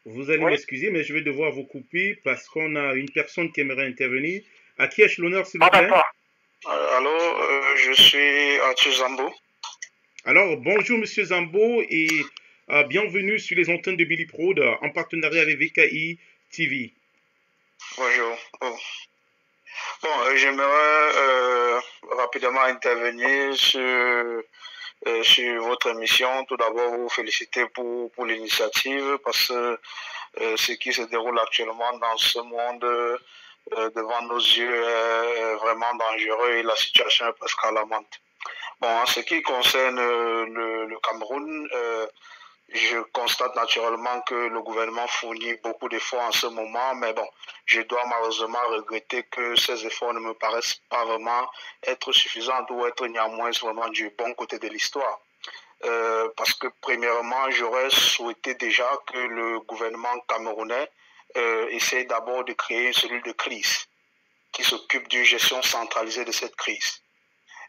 Vous allez m'excuser, mais je vais devoir vous couper parce qu'on a une personne qui aimerait intervenir. À qui ai-je l'honneur, s'il vous plaît? Alors, je suis Arthur Zambo. Alors, bonjour Monsieur Zambo et bienvenue sur les antennes de Billy Prod en partenariat avec VKI TV. Bonjour. Oh. Bon, j'aimerais rapidement intervenir sur votre émission. Tout d'abord, vous féliciter pour l'initiative parce que ce qui se déroule actuellement dans ce monde devant nos yeux est vraiment dangereux et la situation est presque alarmante. Bon, en ce qui concerne le Cameroun, je constate naturellement que le gouvernement fournit beaucoup d'efforts en ce moment, mais bon, je dois malheureusement regretter que ces efforts ne me paraissent pas vraiment être suffisants ou être néanmoins vraiment du bon côté de l'histoire. Parce que premièrement, j'aurais souhaité déjà que le gouvernement camerounais essaye d'abord de créer une cellule de crise qui s'occupe d'une gestion centralisée de cette crise.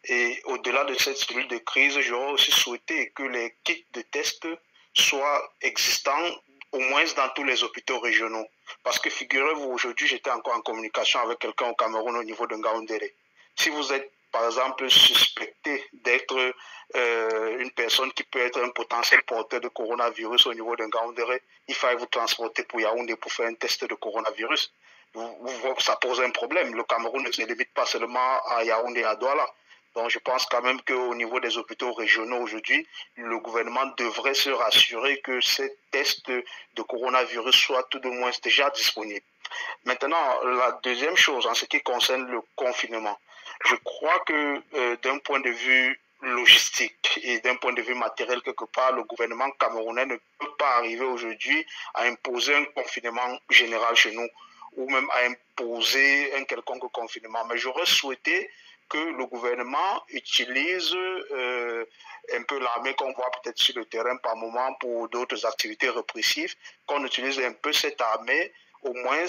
Et au-delà de cette cellule de crise, j'aurais aussi souhaité que les kits de tests soient existants au moins dans tous les hôpitaux régionaux. Parce que figurez-vous, aujourd'hui, j'étais encore en communication avec quelqu'un au Cameroun au niveau de Ngaoundéré. Si vous êtes, par exemple, suspecté d'être une personne qui peut être un potentiel porteur de coronavirus au niveau de Ngaoundéré, il faille vous transporter pour Yaoundé pour faire un test de coronavirus. Ça pose un problème. Le Cameroun ne se limite pas seulement à Yaoundé et à Douala. Donc je pense quand même qu'au niveau des hôpitaux régionaux aujourd'hui, le gouvernement devrait se rassurer que ces tests de coronavirus soient tout de moins déjà disponibles. Maintenant, la deuxième chose, en ce qui concerne le confinement, je crois que d'un point de vue logistique et d'un point de vue matériel, quelque part, le gouvernement camerounais ne peut pas arriver aujourd'hui à imposer un confinement général chez nous ou même à imposer un quelconque confinement. Mais j'aurais souhaité que le gouvernement utilise un peu l'armée qu'on voit peut-être sur le terrain par moment pour d'autres activités répressives, qu'on utilise un peu cette armée au moins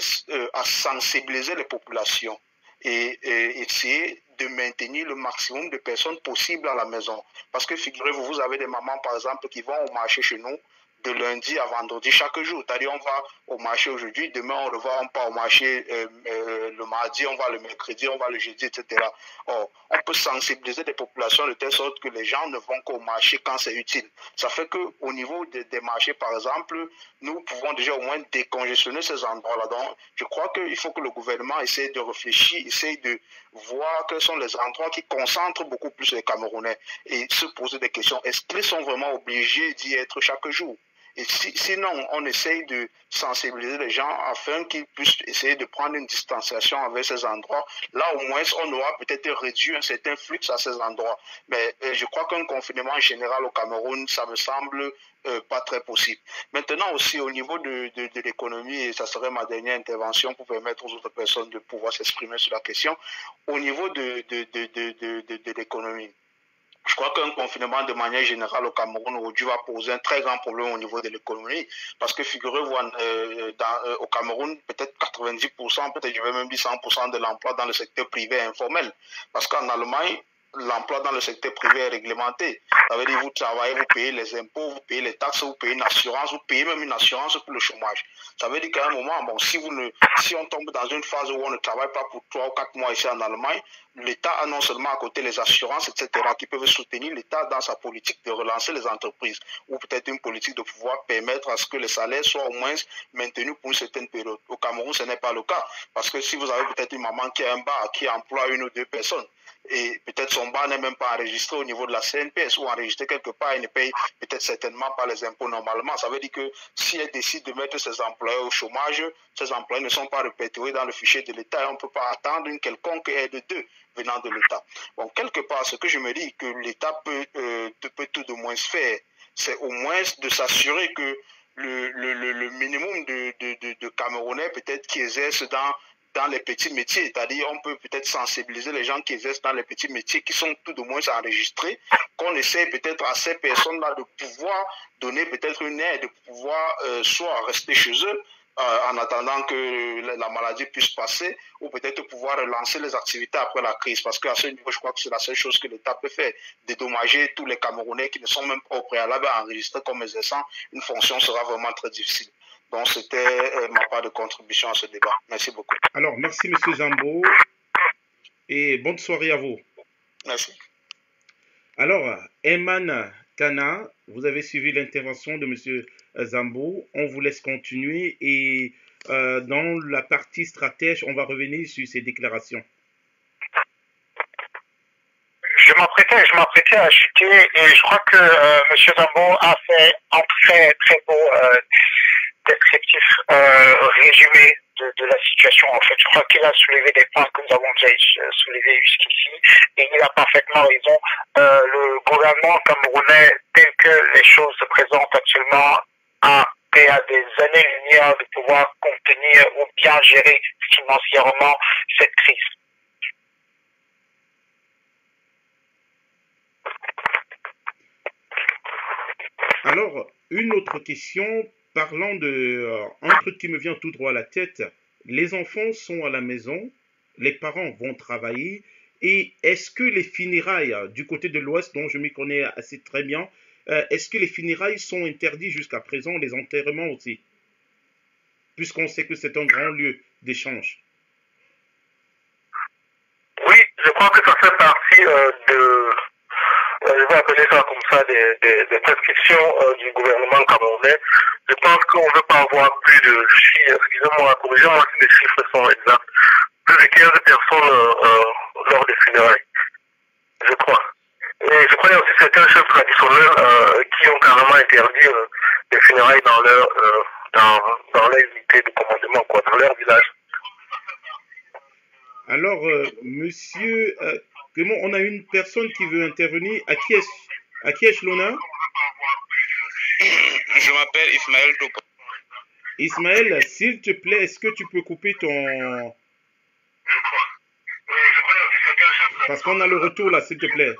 à sensibiliser les populations et essayer de maintenir le maximum de personnes possibles à la maison. Parce que figurez-vous, vous avez des mamans par exemple qui vont au marché chez nous de lundi à vendredi chaque jour. C'est-à-dire on va au marché aujourd'hui, demain on revient, on part au marché le mardi, on va le mercredi, on va le jeudi, etc. Or, on peut sensibiliser les populations de telle sorte que les gens ne vont qu'au marché quand c'est utile. Ça fait qu'au niveau des marchés, par exemple, nous pouvons déjà au moins décongestionner ces endroits-là. Donc, je crois qu'il faut que le gouvernement essaye de réfléchir, essaye de voir quels sont les endroits qui concentrent beaucoup plus les Camerounais et se poser des questions. Est-ce qu'ils sont vraiment obligés d'y être chaque jour? Et sinon, on essaye de sensibiliser les gens afin qu'ils puissent essayer de prendre une distanciation avec ces endroits. Là, au moins, on aura peut-être réduit un certain flux à ces endroits. Mais je crois qu'un confinement général au Cameroun, ça me semble pas très possible. Maintenant aussi, au niveau de l'économie, et ça serait ma dernière intervention pour permettre aux autres personnes de pouvoir s'exprimer sur la question, au niveau de l'économie. Je crois qu'un confinement de manière générale au Cameroun aujourd'hui va poser un très grand problème au niveau de l'économie. Parce que figurez-vous, au Cameroun, peut-être 90%, peut-être je vais même dire 100% de l'emploi dans le secteur privé informel. Parce qu'en Allemagne, l'emploi dans le secteur privé est réglementé. Ça veut dire que vous travaillez, vous payez les impôts, vous payez les taxes, vous payez une assurance, vous payez même une assurance pour le chômage. Ça veut dire qu'à un moment, bon, si on tombe dans une phase où on ne travaille pas pour 3 ou 4 mois ici en Allemagne, l'État a non seulement à côté les assurances, etc., qui peuvent soutenir l'État dans sa politique de relancer les entreprises, ou peut-être une politique de pouvoir permettre à ce que les salaires soient au moins maintenus pour une certaine période. Au Cameroun, ce n'est pas le cas. Parce que si vous avez peut-être une maman qui a un bar, qui emploie 1 ou 2 personnes, et peut-être son bar n'est même pas enregistré au niveau de la CNPS ou enregistré quelque part, elle ne paye peut-être certainement pas les impôts normalement. Ça veut dire que si elle décide de mettre ses employés au chômage, ces employés ne sont pas répertoriés dans le fichier de l'État et on ne peut pas attendre une quelconque aide d'eux venant de l'État. Bon, quelque part, ce que je me dis que l'État peut tout de moins faire, c'est au moins de s'assurer que le minimum de Camerounais peut-être qui exercent dans les petits métiers, c'est-à-dire on peut peut-être sensibiliser les gens qui exercent dans les petits métiers qui sont tout de moins enregistrés, qu'on essaie peut-être à ces personnes-là de pouvoir donner peut-être une aide, de pouvoir soit rester chez eux en attendant que la maladie puisse passer, ou peut-être pouvoir relancer les activités après la crise. Parce qu'à ce niveau, je crois que c'est la seule chose que l'État peut faire. Dédommager tous les Camerounais qui ne sont même pas au préalable enregistrés comme exerçant une fonction sera vraiment très difficile. Donc, c'était ma part de contribution à ce débat. Merci beaucoup. Alors, merci M. Zambo et bonne soirée à vous. Merci. Alors, Eman Kana, vous avez suivi l'intervention de M. Zambo. On vous laisse continuer et dans la partie stratège, on va revenir sur ces déclarations. Je m'apprêtais à chuter et je crois que M. Zambo a fait un très très beau descriptif résumé de la situation. En fait, je crois qu'il a soulevé des points que nous avons déjà soulevés jusqu'ici et il a parfaitement raison. Le gouvernement camerounais, tel que les choses se présentent actuellement, a des années-lumière de pouvoir contenir ou bien gérer financièrement cette crise. Alors, une autre question, parlant un truc qui me vient tout droit à la tête, les enfants sont à la maison, les parents vont travailler, et est-ce que les funérailles du côté de l'Ouest, dont je m'y connais assez très bien, est-ce que les funérailles sont interdites jusqu'à présent, les enterrements aussi, puisqu'on sait que c'est un grand lieu d'échange? Oui, je crois que ça fait partie je vais appeler ça comme ça, des prescriptions du gouvernement camerounais. Je pense qu'on ne veut pas avoir plus de chiffres, excusez-moi, corrigez-moi si les chiffres sont exacts, plus de 15 personnes lors des funérailles, je crois. Et je crois qu'il y a aussi certains chefs traditionnels qui ont carrément interdit les funérailles dans leur unité de commandement, quoi, dans leur village. Alors, monsieur Clément, on a une personne qui veut intervenir. À qui est-ce l'honneur? Je m'appelle Ismaël Topa. Ismaël, s'il te plaît, est-ce que tu peux couper ton... Parce qu'on a le retour là, s'il te plaît.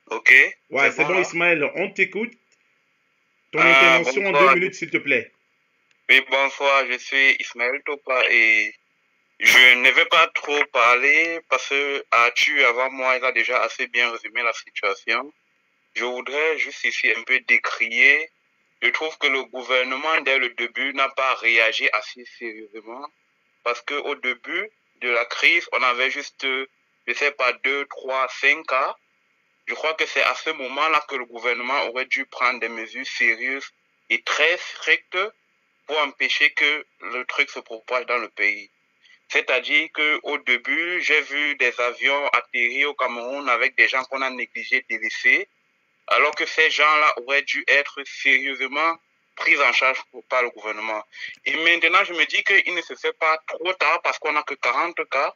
Ok. Ouais, c'est bon, là. Ismaël, on t'écoute. Ton intervention en 2 minutes, s'il te plaît. Oui, bonsoir, je suis Ismaël Topa et je ne vais pas trop parler parce que Arthur, avant moi, il a déjà assez bien résumé la situation. Je voudrais juste ici un peu décrier. Je trouve que le gouvernement, dès le début, n'a pas réagi assez sérieusement parce qu'au début de la crise, on avait juste, je sais pas, 2, 3, 5 cas. Je crois que c'est à ce moment-là que le gouvernement aurait dû prendre des mesures sérieuses et très strictes pour empêcher que le truc se propage dans le pays. C'est-à-dire qu'au début, j'ai vu des avions atterrir au Cameroun avec des gens qu'on a négligés, délaissés, alors que ces gens-là auraient dû être sérieusement pris en charge par le gouvernement. Et maintenant, je me dis qu'il ne se fait pas trop tard parce qu'on n'a que 40 cas.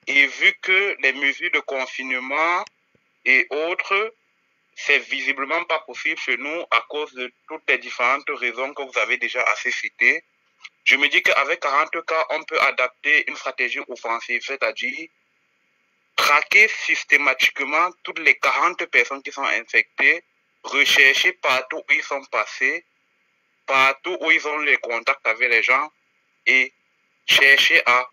Et vu que les mesures de confinement et autres, c'est visiblement pas possible chez nous à cause de toutes les différentes raisons que vous avez déjà assez citées. Je me dis qu'avec 40 cas, on peut adapter une stratégie offensive, c'est-à-dire traquer systématiquement toutes les 40 personnes qui sont infectées, rechercher partout où ils sont passés, partout où ils ont les contacts avec les gens et chercher à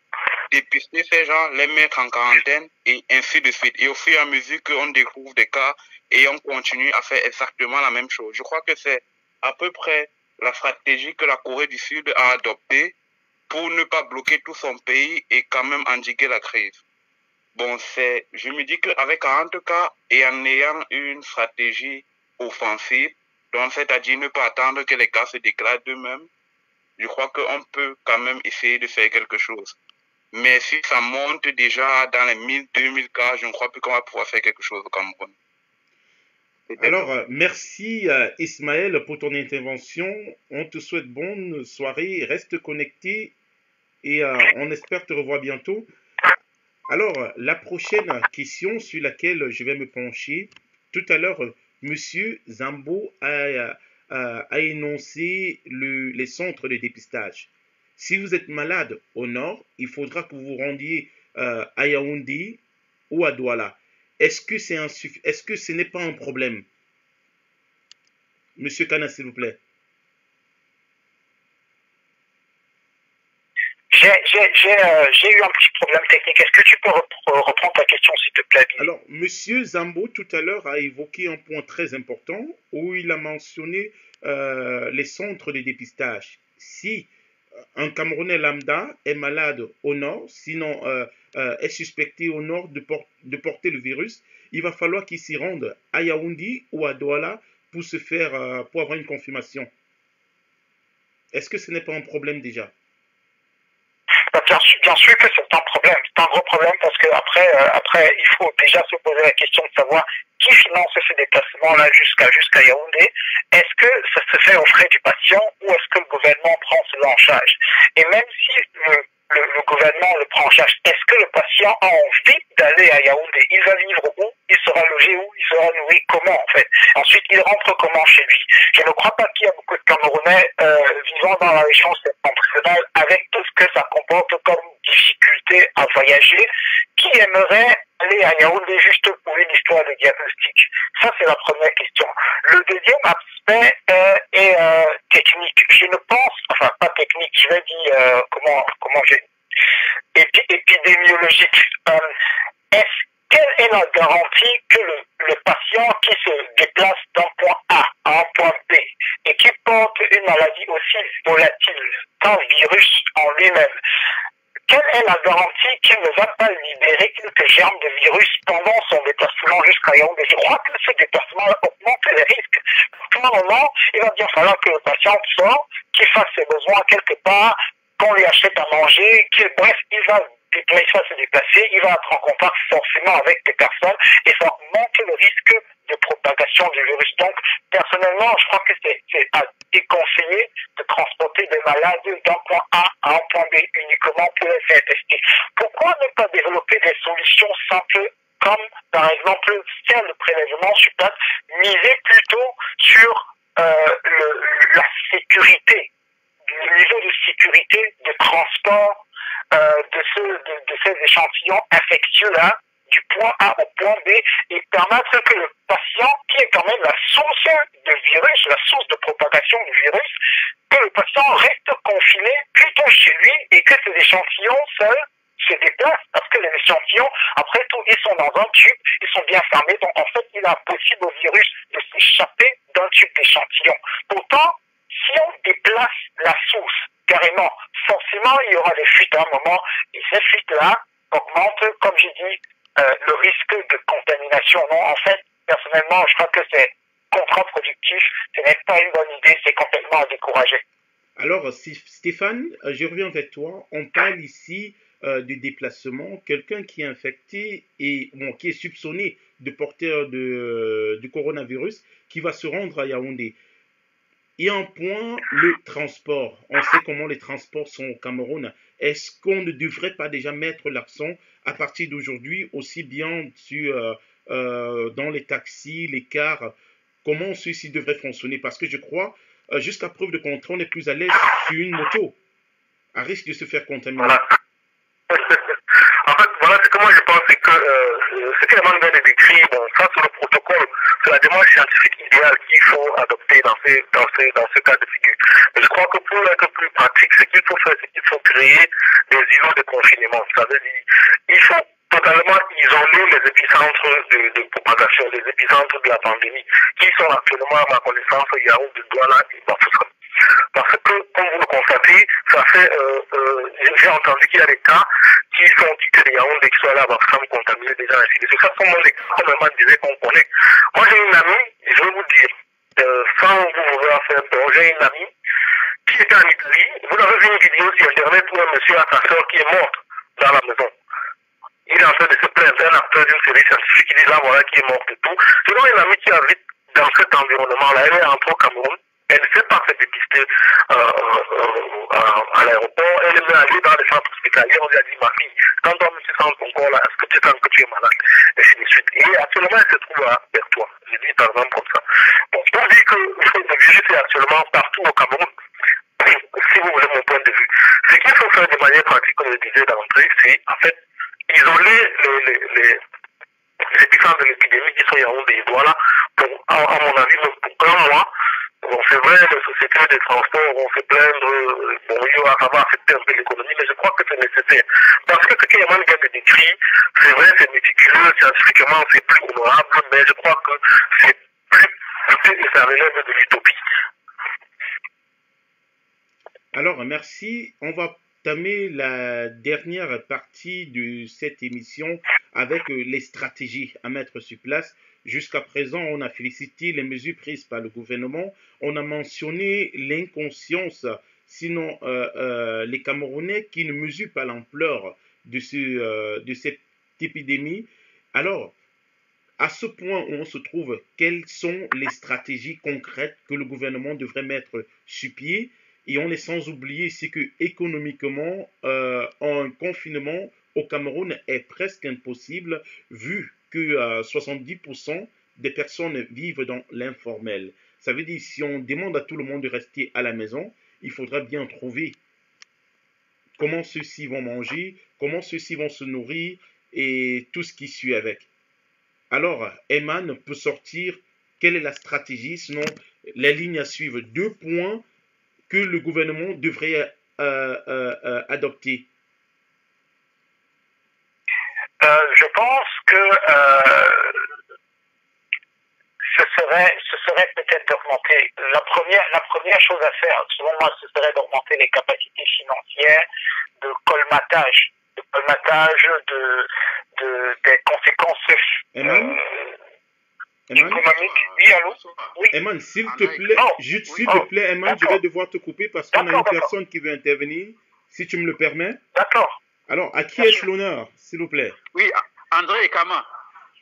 dépister ces gens, les mettre en quarantaine et ainsi de suite. Et au fur et à mesure qu'on découvre des cas et on continue à faire exactement la même chose. Je crois que c'est à peu près la stratégie que la Corée du Sud a adoptée pour ne pas bloquer tout son pays et quand même endiguer la crise. Bon, je me dis qu'avec 40 cas et en ayant une stratégie offensive, donc c'est-à-dire ne pas attendre que les cas se déclarent d'eux-mêmes, je crois qu'on peut quand même essayer de faire quelque chose. Mais si ça monte déjà dans les 1000, 2000 cas, je ne crois plus qu'on va pouvoir faire quelque chose au Cameroun. Alors, merci Ismaël pour ton intervention. On te souhaite bonne soirée. Reste connecté et on espère te revoir bientôt. Alors, la prochaine question sur laquelle je vais me pencher, tout à l'heure, Monsieur Zambo a énoncé les centres de dépistage. Si vous êtes malade au nord, il faudra que vous vous rendiez à Yaoundé ou à Douala. Est-ce que ce n'est pas un problème? Monsieur Kana, s'il vous plaît. J'ai eu un petit problème technique. Est-ce que tu peux reprendre ta question, s'il te plaît? Alors, Monsieur Zambo, tout à l'heure, a évoqué un point très important où il a mentionné les centres de dépistage. Si un Camerounais lambda est malade au nord, sinon est suspecté au nord de porter le virus, il va falloir qu'il s'y rende à Yaoundé ou à Douala pour pour avoir une confirmation. Est-ce que ce n'est pas un problème déjà? Bien sûr que c'est un problème, c'est un gros problème parce que après, il faut déjà se poser la question de savoir qui finance ces déplacements-là jusqu'à Yaoundé. Est-ce que ça se fait aux frais du patient ou est-ce que le gouvernement prend cela en charge? Et même si le gouvernement le prend en charge, est-ce que le patient a envie d'aller à Yaoundé? Il va vivre où? Il sera logé où? Il sera nourri comment en fait? Ensuite, il rentre comment chez lui? Je ne crois pas qu'il y a beaucoup de Camerounais vivant dans la région septentrionale avec tout ce que ça comporte comme difficulté à voyager, qui aimerait aller à Yaoundé juste pour une histoire de diagnostic. Ça, c'est la première question. Le deuxième aspect est technique. Je ne pense, enfin pas technique, je vais dire comment j'ai épidémiologique. Quelle est la garantie que le patient qui se déplace d'un point A à un point B et qui porte une maladie aussi volatile qu'un virus en lui-même, quelle est la garantie qu'il ne va pas libérer quelques germes de virus pendant son déplacement jusqu'à Yaoundé? Je crois que ce déplacement augmente les risques. À un moment, il va bien falloir que le patient sorte, qu'il fasse ses besoins quelque part, qu'on lui achète à manger, bref, il va se déplacer, il va être en contact forcément avec des personnes et ça augmente le risque de propagation du virus. Donc, personnellement, je crois que c'est à déconseiller de transporter des malade d'un point A à un point B uniquement pour les faire tester. Pourquoi ne pas développer des solutions simples comme par exemple faire le prélèvement sur place, miser plutôt sur la sécurité, le niveau de sécurité de transport de ces échantillons infectieux-là du point A au point B et permettre que le patient, qui est quand même la source de virus, la source de propagation du virus, que le patient reste confiné plutôt chez lui et que ces échantillons seuls se déplacent parce que les échantillons, après tout, ils sont dans un tube, ils sont bien fermés, donc en fait, il est impossible au virus de s'échapper d'un tube d'échantillon. Pourtant, si on déplace la source carrément, forcément, il y aura des fuites à un moment, et ces fuites-là augmentent, comme j'ai dit, le risque de contamination. Non, en fait, personnellement, je crois que c'est contre-productif, ce n'est pas une bonne idée, c'est complètement à décourager. Alors, Stéphane, je reviens vers toi. On parle ici du déplacement. Quelqu'un qui est infecté et qui est soupçonné de porteur du coronavirus, qui va se rendre à Yaoundé. Et un point, le transport. On sait comment les transports sont au Cameroun. Est-ce qu'on ne devrait pas déjà mettre l'accent à partir d'aujourd'hui, aussi bien dans les taxis, les cars, comment ceci devrait fonctionner? Parce que je crois, jusqu'à preuve de contraire, on est plus à l'aise sur une moto, à risque de se faire contaminer. Voilà. En fait, voilà ce que moi je pense, c'est que ce que Emmanuel vient de décrire, bon, ça c'est le protocole, c'est la démarche scientifique idéale qu'il faut adopter dans ce cas de figure. Mais je crois que pour être plus pratique, ce qu'il faut faire, c'est qu'il faut créer des îlots de confinement. Ça veut dire, il faut totalement isoler les épicentres de propagation, les épicentres de la pandémie, qui sont actuellement, à ma connaissance, Yaoundé, Douala et Bafoussam. Parce que, comme vous le constatez, ça fait, j'ai entendu qu'il y a des cas qui sont quittés de Yaoundé, qui sont allés à Bafoussam contaminés déjà ainsi de suite. Ça, sont des cas, comme Emmanuel disait, qu'on connaît. Moi, j'ai une amie, je vais vous dire, sans vous vouloir faire peur, j'ai une amie qui était en Italie. Vous avez vu une vidéo sur Internet où un monsieur a sa soeur qui est morte dans la maison. Il est en train de se plaindre, un acteur d'une série scientifique qui dit là, voilà, qui est morte et tout. Selon une amie qui habite dans cet environnement-là, elle est entrée au Cameroun. Elle ne sait pas se dépister à l'aéroport. Elle est allée dans les centres hospitaliers. On lui a dit, ma fille, quand toi-même tu sens ton corps là, est-ce que tu sens que tu es malade? Et ainsi de suite. Et actuellement, elle se trouve à Bertois. Je dis par exemple comme ça. Bon, pour dire que le virus est actuellement partout au Cameroun, si vous voulez mon point de vue. Ce qu'il faut faire de manière pratique, comme je disais d'entrée, c'est en fait isoler les épicentres de l'épidémie qui sont Yaoundé et Douala pour, à mon avis, pour un mois. Bon, c'est vrai, les sociétés de transport vont se plaindre, ça va affecter un peu l'économie, mais je crois que c'est nécessaire. Parce que ce qu'Emmanuel vient de décrire, c'est vrai, c'est méticuleux, scientifiquement, c'est plus honorable, mais je crois que c'est plus, ça relève de l'utopie. Alors, merci. On va tamer la dernière partie de cette émission avec les stratégies à mettre sur place. Jusqu'à présent, on a félicité les mesures prises par le gouvernement. On a mentionné l'inconscience, sinon les Camerounais qui ne mesurent pas l'ampleur de cette épidémie. Alors, à ce point où on se trouve, quelles sont les stratégies concrètes que le gouvernement devrait mettre sur pied? Et on est sans oublier ici que économiquement, un confinement au Cameroun est presque impossible vu que 70% des personnes vivent dans l'informel. Ça veut dire si on demande à tout le monde de rester à la maison, il faudra bien trouver comment ceux-ci vont manger, comment ceux-ci vont se nourrir et tout ce qui suit avec. Alors, Eman peut sortir quelle est la stratégie, sinon les lignes à suivre. 2 points que le gouvernement devrait adopter. Je pense que ce serait peut-être d'augmenter. La première chose à faire, selon moi, ce serait d'augmenter les capacités financières de colmatage des conséquences économiques. Oui, allô? Oui. Eman, s'il te plaît, Eman, je vais devoir te couper parce qu'on a une personne qui veut intervenir, si tu me le permets. D'accord. Alors, à qui est-ce l'honneur, s'il vous plaît? Oui, André Kama.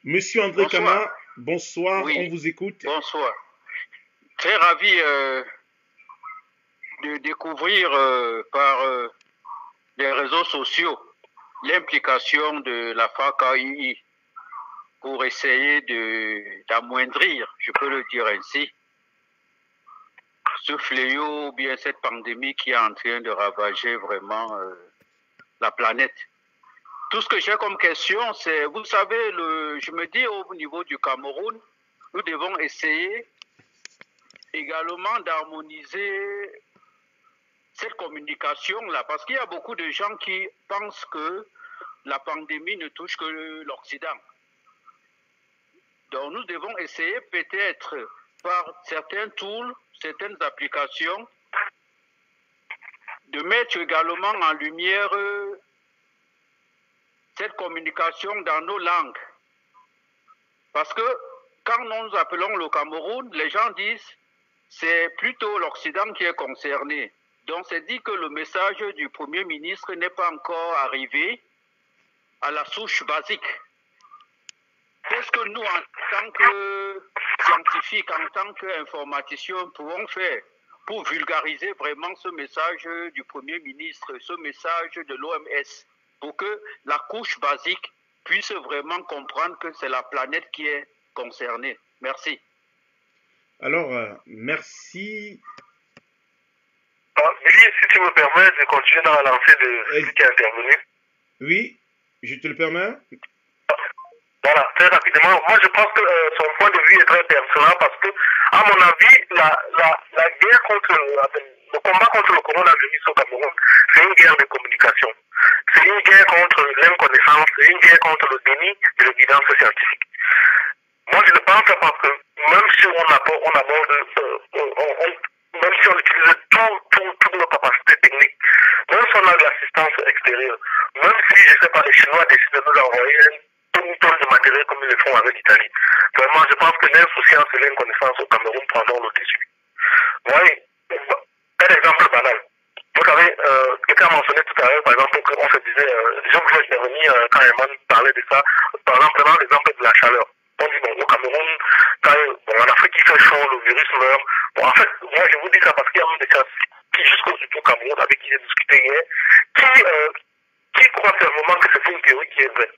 Monsieur André Kama, bonsoir, oui. On vous écoute. Bonsoir. Très ravi de découvrir par les réseaux sociaux l'implication de la FACAI pour essayer d'amoindrir, je peux le dire ainsi, ce fléau ou bien cette pandémie qui est en train de ravager vraiment la planète. Tout ce que j'ai comme question, c'est, vous savez, je me dis au niveau du Cameroun, nous devons essayer également d'harmoniser cette communication-là, parce qu'il y a beaucoup de gens qui pensent que la pandémie ne touche que l'Occident. Donc nous devons essayer peut-être par certains tools, certaines applications, de mettre également en lumière cette communication dans nos langues. Parce que quand nous appelons le Cameroun, les gens disent c'est plutôt l'Occident qui est concerné. Donc c'est dit que le message du Premier ministre n'est pas encore arrivé à la souche basique. Qu'est-ce que nous, en tant que scientifiques, en tant qu'informaticiens, pouvons faire pour vulgariser vraiment ce message du Premier ministre, ce message de l'OMS, pour que la couche basique puisse vraiment comprendre que c'est la planète qui est concernée. Merci. Alors, merci. Billy, si tu me permets de continuer dans la lancée de celui qui est intervenu. Oui, je te le permets. Voilà, très rapidement. Moi, je pense que son point de vue est très pertinent parce que, à mon avis, la guerre contre le combat contre le coronavirus au Cameroun, c'est une guerre de communication. C'est une guerre contre l'inconnaissance, c'est une guerre contre le déni de l'évidence scientifique. Moi, je le pense parce que même si on aborde, même si on utilise toutes nos capacités techniques, même si on a de l'assistance extérieure, même si, je ne sais pas, les Chinois décident de nous envoyer une tonne de matériel comme ils le font avec l'Italie. Vraiment, je pense que l'insouciance et l'inconnaissance au Cameroun prendront le dessus. Oui, un exemple banal. Vous savez, quelqu'un a mentionné tout à l'heure, par exemple, qu'on se disait, je voulais intervenir quand Eman parlait de ça, par exemple, prenant l'exemple de la chaleur. On dit, bon, au Cameroun, en Afrique, il fait chaud, le virus meurt. Bon, en fait, moi, je vous dis ça parce qu'il y a même des scientifiques qui, jusqu'au Cameroun, avec qui j'ai discuté hier, qui croient fermement que c'est une théorie qui est vraie.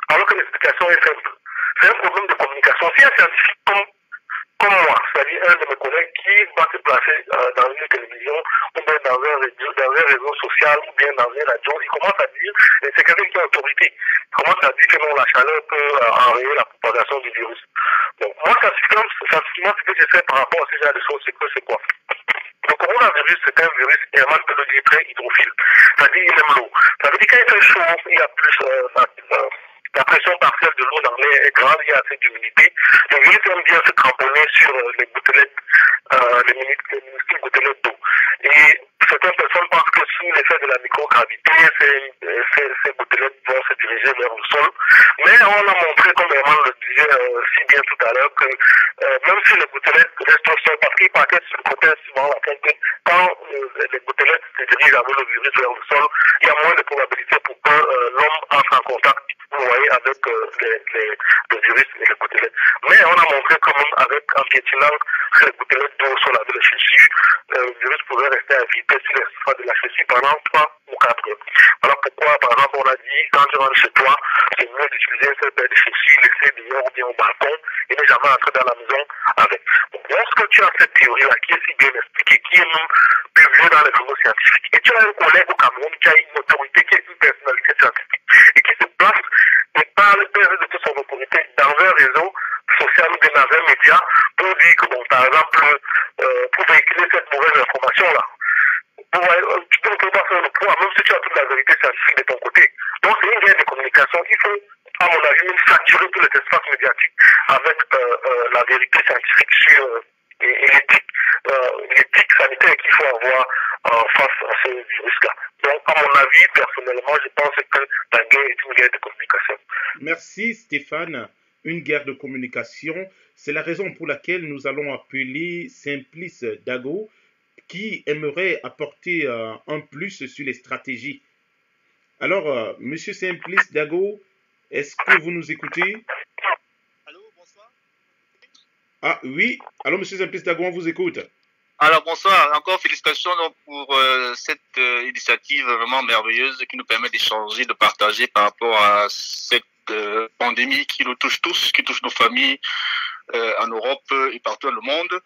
Alors que l'explication est simple. C'est un problème de communication. Si un scientifique comme moi, c'est-à-dire un de mes collègues qui va se placer dans une télévision ou bien dans un réseau social ou bien dans une radio, il commence à dire, et c'est quelqu'un qui a autorité, il commence à dire que non, la chaleur peut enrayer la propagation du virus. Bon, moi, scientifiquement, ce que j'ai fait par rapport à ce genre de choses, c'est quoi? Le coronavirus, c'est un virus, et Herman peut le dire, très hydrophile. C'est-à-dire, il aime l'eau. Ça veut dire qu'il fait chaud, il y a plus la pression partielle de l'eau dans l'air est grande, il y a assez d'humidité. Le virus aime bien se cramponner sur les gouttelettes, les minuscules gouttelettes d'eau. Et certaines personnes pensent que sous l'effet de la microgravité, ces gouttelettes vont se diriger vers le sol. Mais on a montré, comme Herman le disait si bien tout à l'heure, que même si les gouttelettes restent au sol, parce qu'il partait sur le côté souvent laquelle que quand les gouttelettes se dirigent avec le virus vers le sol, il y a moins de probabilité pour que l'homme entre en contact, vous voyez, avec le virus et les gouttelettes. Mais on a montré quand même, en piétinant les gouttelettes d'eau sur la de chaussure, le virus pouvait rester invité sur les surfaces de la chaussure pendant 3 ou 4 heures. Alors pourquoi, par exemple, on a dit, quand tu rentres chez toi, c'est mieux d'utiliser une seule paire de chaussures, laisser dehors ou bien au balcon, et ne jamais entrer dans la maison avec. Donc, lorsque tu as cette théorie-là, qui est si bien expliquée, qui est même publiée dans les journaux scientifiques, et tu as un collègue au Cameroun qui a une autorité, qui est une personnalité scientifique, et qui se place et parle de toute son autorité dans un réseau social ou bien dans un média pour dire que, bon, par exemple, pour véhiculer cette mauvaise information-là, tu ne peux pas faire le poids, même si tu as toute la vérité scientifique de ton côté. Donc, c'est une guerre de communication. Il faut, à mon avis, saturer tous les espaces médiatiques avec la vérité scientifique sur et l'éthique sanitaire qu'il faut avoir face à ce virus-là. Donc, à mon avis, personnellement, je pense que la guerre est une guerre de communication. Merci Stéphane. Une guerre de communication, c'est la raison pour laquelle nous allons appeler Simplice Dago, qui aimerait apporter un plus sur les stratégies. Alors, Monsieur Simplice Dago, est-ce que vous nous écoutez? Allô, bonsoir. Ah oui, allô Monsieur Simplice Dago, on vous écoute. Alors bonsoir, encore félicitations donc, pour cette initiative vraiment merveilleuse qui nous permet d'échanger, de partager par rapport à cette pandémie qui nous touche tous, qui touche nos familles en Europe et partout dans le monde.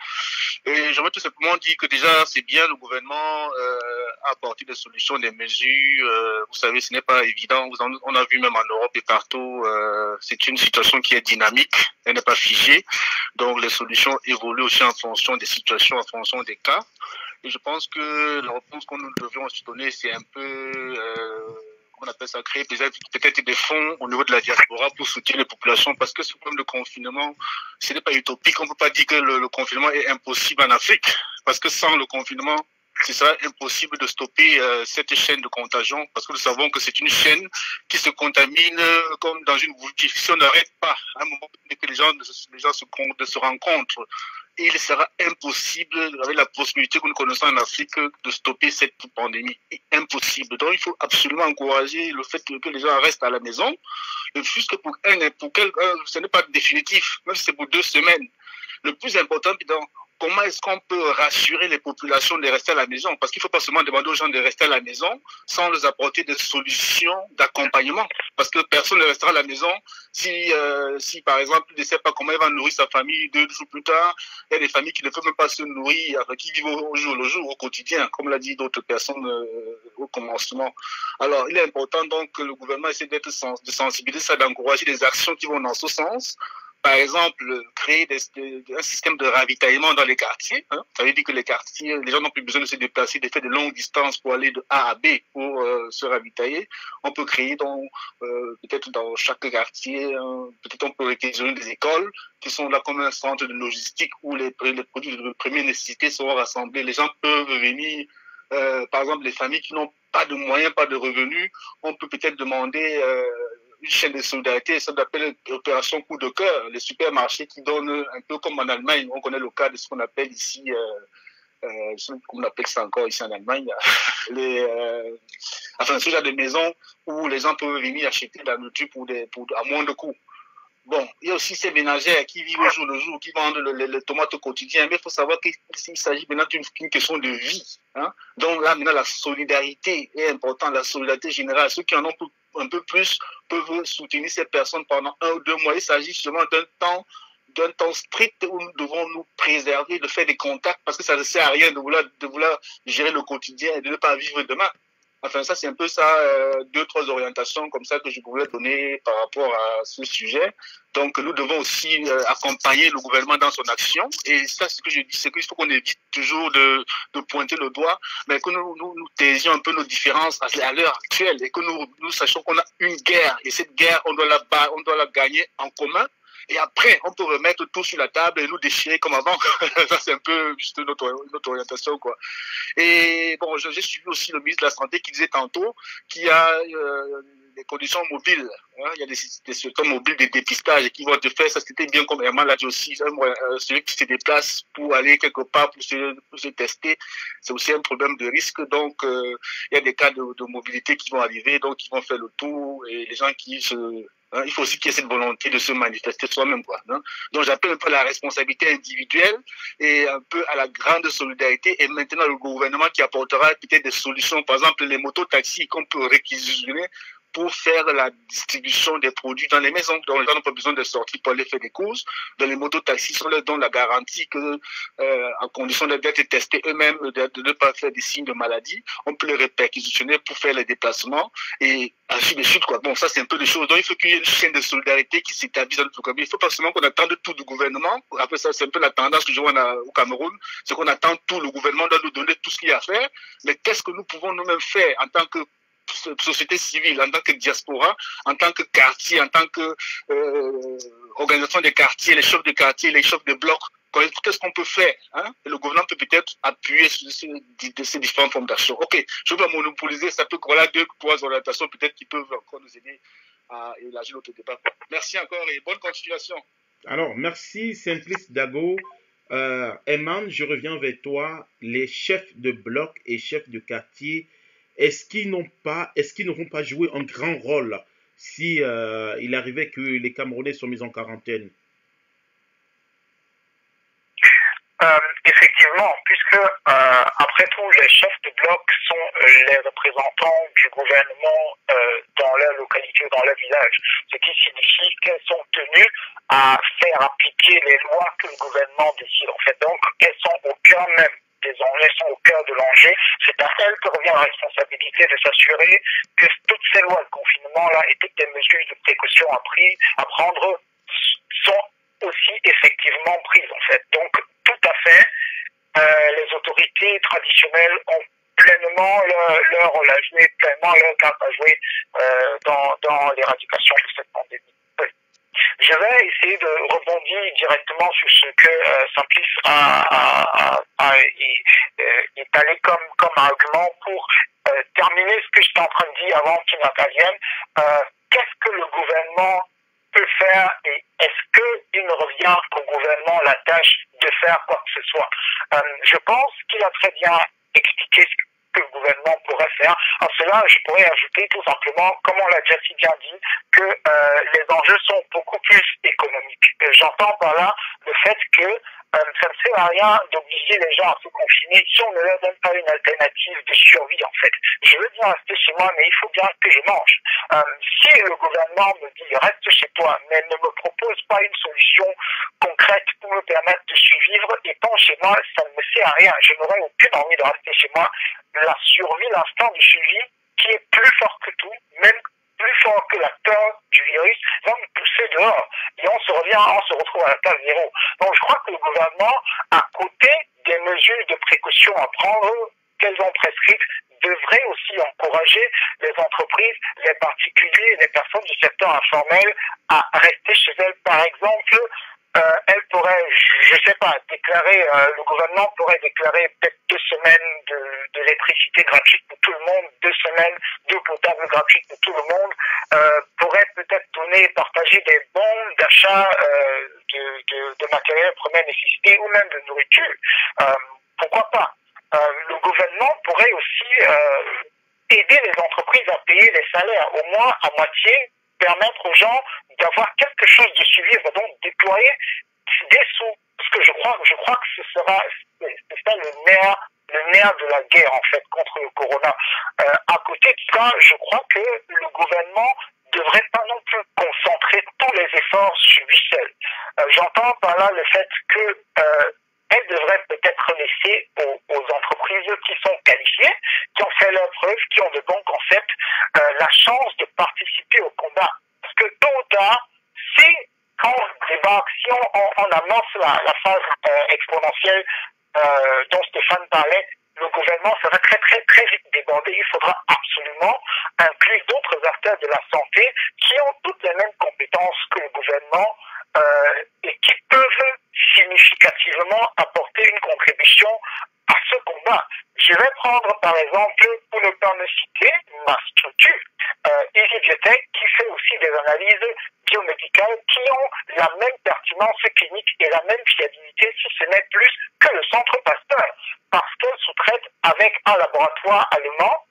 Et j'aimerais tout simplement dire que déjà c'est bien le gouvernement a apporté des solutions, des mesures. Vous savez, ce n'est pas évident. On a vu même en Europe et partout, c'est une situation qui est dynamique, elle n'est pas figée. Donc les solutions évoluent aussi en fonction des situations, en fonction des cas. Et je pense que la réponse que nous devions se donner, c'est un peu, on appelle ça, créer peut-être des fonds au niveau de la diaspora pour soutenir les populations, parce que ce problème de confinement, ce n'est pas utopique. On ne peut pas dire que le confinement est impossible en Afrique, parce que sans le confinement, ce sera impossible de stopper cette chaîne de contagion, parce que nous savons que c'est une chaîne qui se contamine comme dans une boutique. Si on n'arrête pas, à un moment donné que les gens se rencontrent, et il sera impossible, avec la possibilité que nous connaissons en Afrique, de stopper cette pandémie. Impossible. Donc il faut absolument encourager le fait que les gens restent à la maison, jusque pour quelqu'un, ce n'est pas définitif, même si c'est pour 2 semaines. Le plus important, comment est-ce qu'on peut rassurer les populations de rester à la maison? Parce qu'il ne faut pas seulement demander aux gens de rester à la maison sans leur apporter des solutions d'accompagnement. Parce que personne ne restera à la maison si par exemple, il ne sait pas comment il va nourrir sa famille 2 jours plus tard. Il y a des familles qui ne peuvent même pas se nourrir, qui vivent au jour le jour, au quotidien, comme l'a dit d'autres personnes au commencement. Alors, il est important donc que le gouvernement essaie de sensibiliser ça, d'encourager des actions qui vont dans ce sens. Par exemple, créer un système de ravitaillement dans les quartiers. Ça veut dire que les quartiers, les gens n'ont plus besoin de se déplacer, de faire de longues distances pour aller de A à B pour se ravitailler. On peut créer peut-être dans chaque quartier, peut-être on peut réquisitionner des écoles qui sont là comme un centre de logistique où les produits de première nécessité seront rassemblés. Les gens peuvent venir, par exemple, les familles qui n'ont pas de moyens, pas de revenus, on peut peut-être demander une chaîne de solidarité, ça s'appelle opération coup de cœur, les supermarchés qui donnent un peu comme en Allemagne, on connaît le cas de ce qu'on appelle ici, on appelle ça encore ici en Allemagne, enfin ce genre de maisons où les gens peuvent venir acheter de la nourriture à moins de coût. Bon, il y a aussi ces ménagères qui vivent au jour le jour, qui vendent les tomates au quotidien, mais il faut savoir qu'il s'agit maintenant d'une question de vie. Donc là, maintenant, la solidarité est importante, la solidarité générale. Ceux qui en ont un peu plus peuvent soutenir ces personnes pendant 1 ou 2 mois. Il s'agit seulement d'un temps strict où nous devons nous préserver, de faire des contacts, parce que ça ne sert à rien de vouloir gérer le quotidien et de ne pas vivre demain. Enfin, ça, c'est un peu ça, 2-3 orientations comme ça que je pouvais donner par rapport à ce sujet. Donc, nous devons aussi accompagner le gouvernement dans son action. Et ça, ce que je dis, c'est qu'il faut qu'on évite toujours de pointer le doigt, mais que nous taisions un peu nos différences à l'heure actuelle et que nous sachions qu'on a une guerre. Et cette guerre, on doit la gagner en commun. Et après, on peut remettre tout sur la table et nous déchirer comme avant. Ça, c'est un peu juste notre orientation, quoi. Et bon, j'ai suivi aussi le ministre de la Santé qui disait tantôt qu'il y a des conditions mobiles. Il y a des secteurs mobiles de dépistage qui vont te faire, ça c'était bien comme Herman l'a dit aussi, celui qui se déplace pour aller quelque part pour se tester, c'est aussi un problème de risque. Donc, il y a des cas de mobilité qui vont arriver, donc ils vont faire le tour et les gens il faut aussi qu'il y ait cette volonté de se manifester soi-même, quoi. Donc, j'appelle un peu à la responsabilité individuelle et un peu à la grande solidarité. Et maintenant, le gouvernement qui apportera peut-être des solutions, par exemple, les motos-taxis qu'on peut réquisitionner pour faire la distribution des produits dans les maisons. Donc, les gens n'ont pas besoin de sortir pour aller faire des courses. Dans les motos-taxis, on leur donne la garantie que, en condition d'être testés eux-mêmes, de ne pas faire des signes de maladie, on peut les réperquisitionner pour faire les déplacements et ainsi de suite, quoi. Bon, ça, c'est un peu des choses. Donc, il faut qu'il y ait une chaîne de solidarité qui s'établisse dans notre pays. Il ne faut pas seulement qu'on attende tout du gouvernement. Après ça, c'est un peu la tendance que je vois au Cameroun. C'est qu'on attend tout. Le gouvernement doit nous donner tout ce qu'il y a à faire. Mais qu'est-ce que nous pouvons nous-mêmes faire en tant que société civile, en tant que diaspora, en tant que quartier, en tant que organisation des quartiers, les chefs de quartier, les chefs de blocs? Qu'est-ce qu'on peut faire, Et le gouvernement peut peut-être appuyer ces différentes formes d'action. Ok, je vais monopoliser, ça peut, voilà 2-3 orientations peut-être qui peuvent encore nous aider à élargir notre débat. Merci encore et bonne continuation. Alors, merci Simplice Dago. Eman, je reviens vers toi. Les chefs de bloc et chefs de quartier, est-ce qu'ils n'auront pas joué un grand rôle si il arrivait que les Camerounais soient mis en quarantaine? effectivement, puisque après tout, les chefs de bloc sont les représentants du gouvernement dans leur localité, dans leur village, ce qui signifie qu'elles sont tenues à faire appliquer les lois que le gouvernement décide. En fait, donc, elles sont au cœur même des enjeux, sont au cœur de l'enjeu. C'est à elles que revient la responsabilité de s'assurer que toutes ces lois de confinement-là et toutes les mesures de précaution à prendre sont aussi effectivement prises, en fait. Donc, tout à fait, les autorités traditionnelles ont pleinement leur rôle à jouer, pleinement leur carte à jouer dans l'éradication de cette pandémie. Je vais essayer de rebondir directement sur ce que Simplice a étalé comme argument pour terminer ce que j'étais en train de dire avant qu'il n'intervienne. Qu'est-ce que le gouvernement peut faire et est-ce qu'il ne revient qu'au gouvernement la tâche de faire quoi que ce soit? Je pense qu'il a très bien expliqué ce que le gouvernement pourrait faire. En cela, je pourrais ajouter tout simplement, comme on l'a déjà si bien dit, que les enjeux sont beaucoup plus économiques. J'entends par là le fait que ça ne sert à rien d'obliger les gens à se confiner si on ne leur donne pas une alternative de survie, en fait. Je veux bien rester chez moi, mais il faut bien que je mange. Si le gouvernement me dit reste chez toi, mais ne me propose pas une solution concrète pour me permettre de survivre, étant chez moi, ça ne me sert à rien. Je n'aurai aucune envie de rester chez moi. La survie, l'instinct du survie, qui est plus fort que tout, même plus fort que la peur du virus, va me pousser dehors. Et on se retrouve à la table zéro. Donc je crois que le gouvernement, à côté des mesures de précaution à prendre, qu'elles ont prescrites, devrait aussi encourager les entreprises, les particuliers, les personnes du secteur informel à rester chez elles. Par exemple, elle pourrait, je sais pas, déclarer, le gouvernement pourrait déclarer peut-être 2 semaines d'électricité gratuite pour tout le monde, 2 semaines d'eau potable gratuite pour tout le monde, pourrait peut-être partager des bons d'achat de matériel de première nécessité ou même de nourriture. Pourquoi pas? Le gouvernement pourrait aussi aider les entreprises à payer les salaires, au moins à moitié, permettre aux gens d'avoir quelque chose de suivi, donc déployer des sous. Parce que je crois que c'est ça le nerf de la guerre, en fait, contre le corona. À côté de ça, je crois que le gouvernement devrait pas non plus concentrer tous les efforts sur lui seul. J'entends par là le fait que elle devrait peut-être laisser aux entreprises qui sont qualifiées, qui ont fait leurs preuves, qui ont de bons concepts, la chance de participer au combat. Parce que tôt ou tard, si quand on débarque, si on amorce la phase exponentielle dont Stéphane parlait, le gouvernement sera très très très vite débordé. Il faudra absolument inclure d'autres acteurs de la santé qui ont toutes les mêmes compétences que le gouvernement et qui peuvent significativement apporter une contribution à ce combat. Je vais prendre par exemple, pour ne pas me citer, ma structure, Easy Biotech, qui fait aussi des analyses biomédicales qui ont la même pertinence clinique et la même fiabilité, si ce n'est plus, que le Centre Pasteur, parce qu'elle sous-traite avec un laboratoire allemand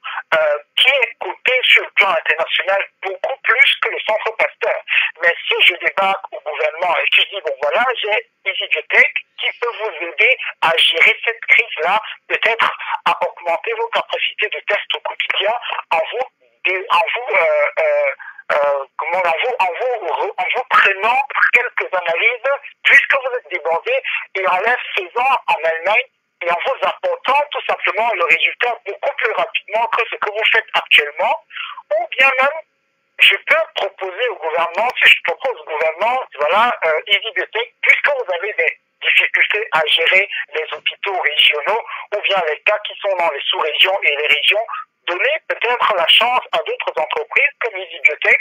qui est coté sur le plan international beaucoup plus que le Centre Pasteur. Mais si je débarque au gouvernement et que je dis, bon voilà, j'ai Easy Biotech qui peut vous aider à gérer cette crise-là, peut-être à augmenter vos capacités de test au quotidien en vous prenant quelques analyses, puisque vous êtes débordé, et en les faisant en Allemagne, et en vous apportant tout simplement le résultat beaucoup plus rapidement que ce que vous faites actuellement, ou bien même, je peux proposer au gouvernement, si je propose au gouvernement, voilà, Easy Biotech, puisque vous avez des difficultés à gérer les hôpitaux régionaux, ou bien les cas qui sont dans les sous-régions et les régions, donner peut-être la chance à d'autres entreprises comme Easy Biotech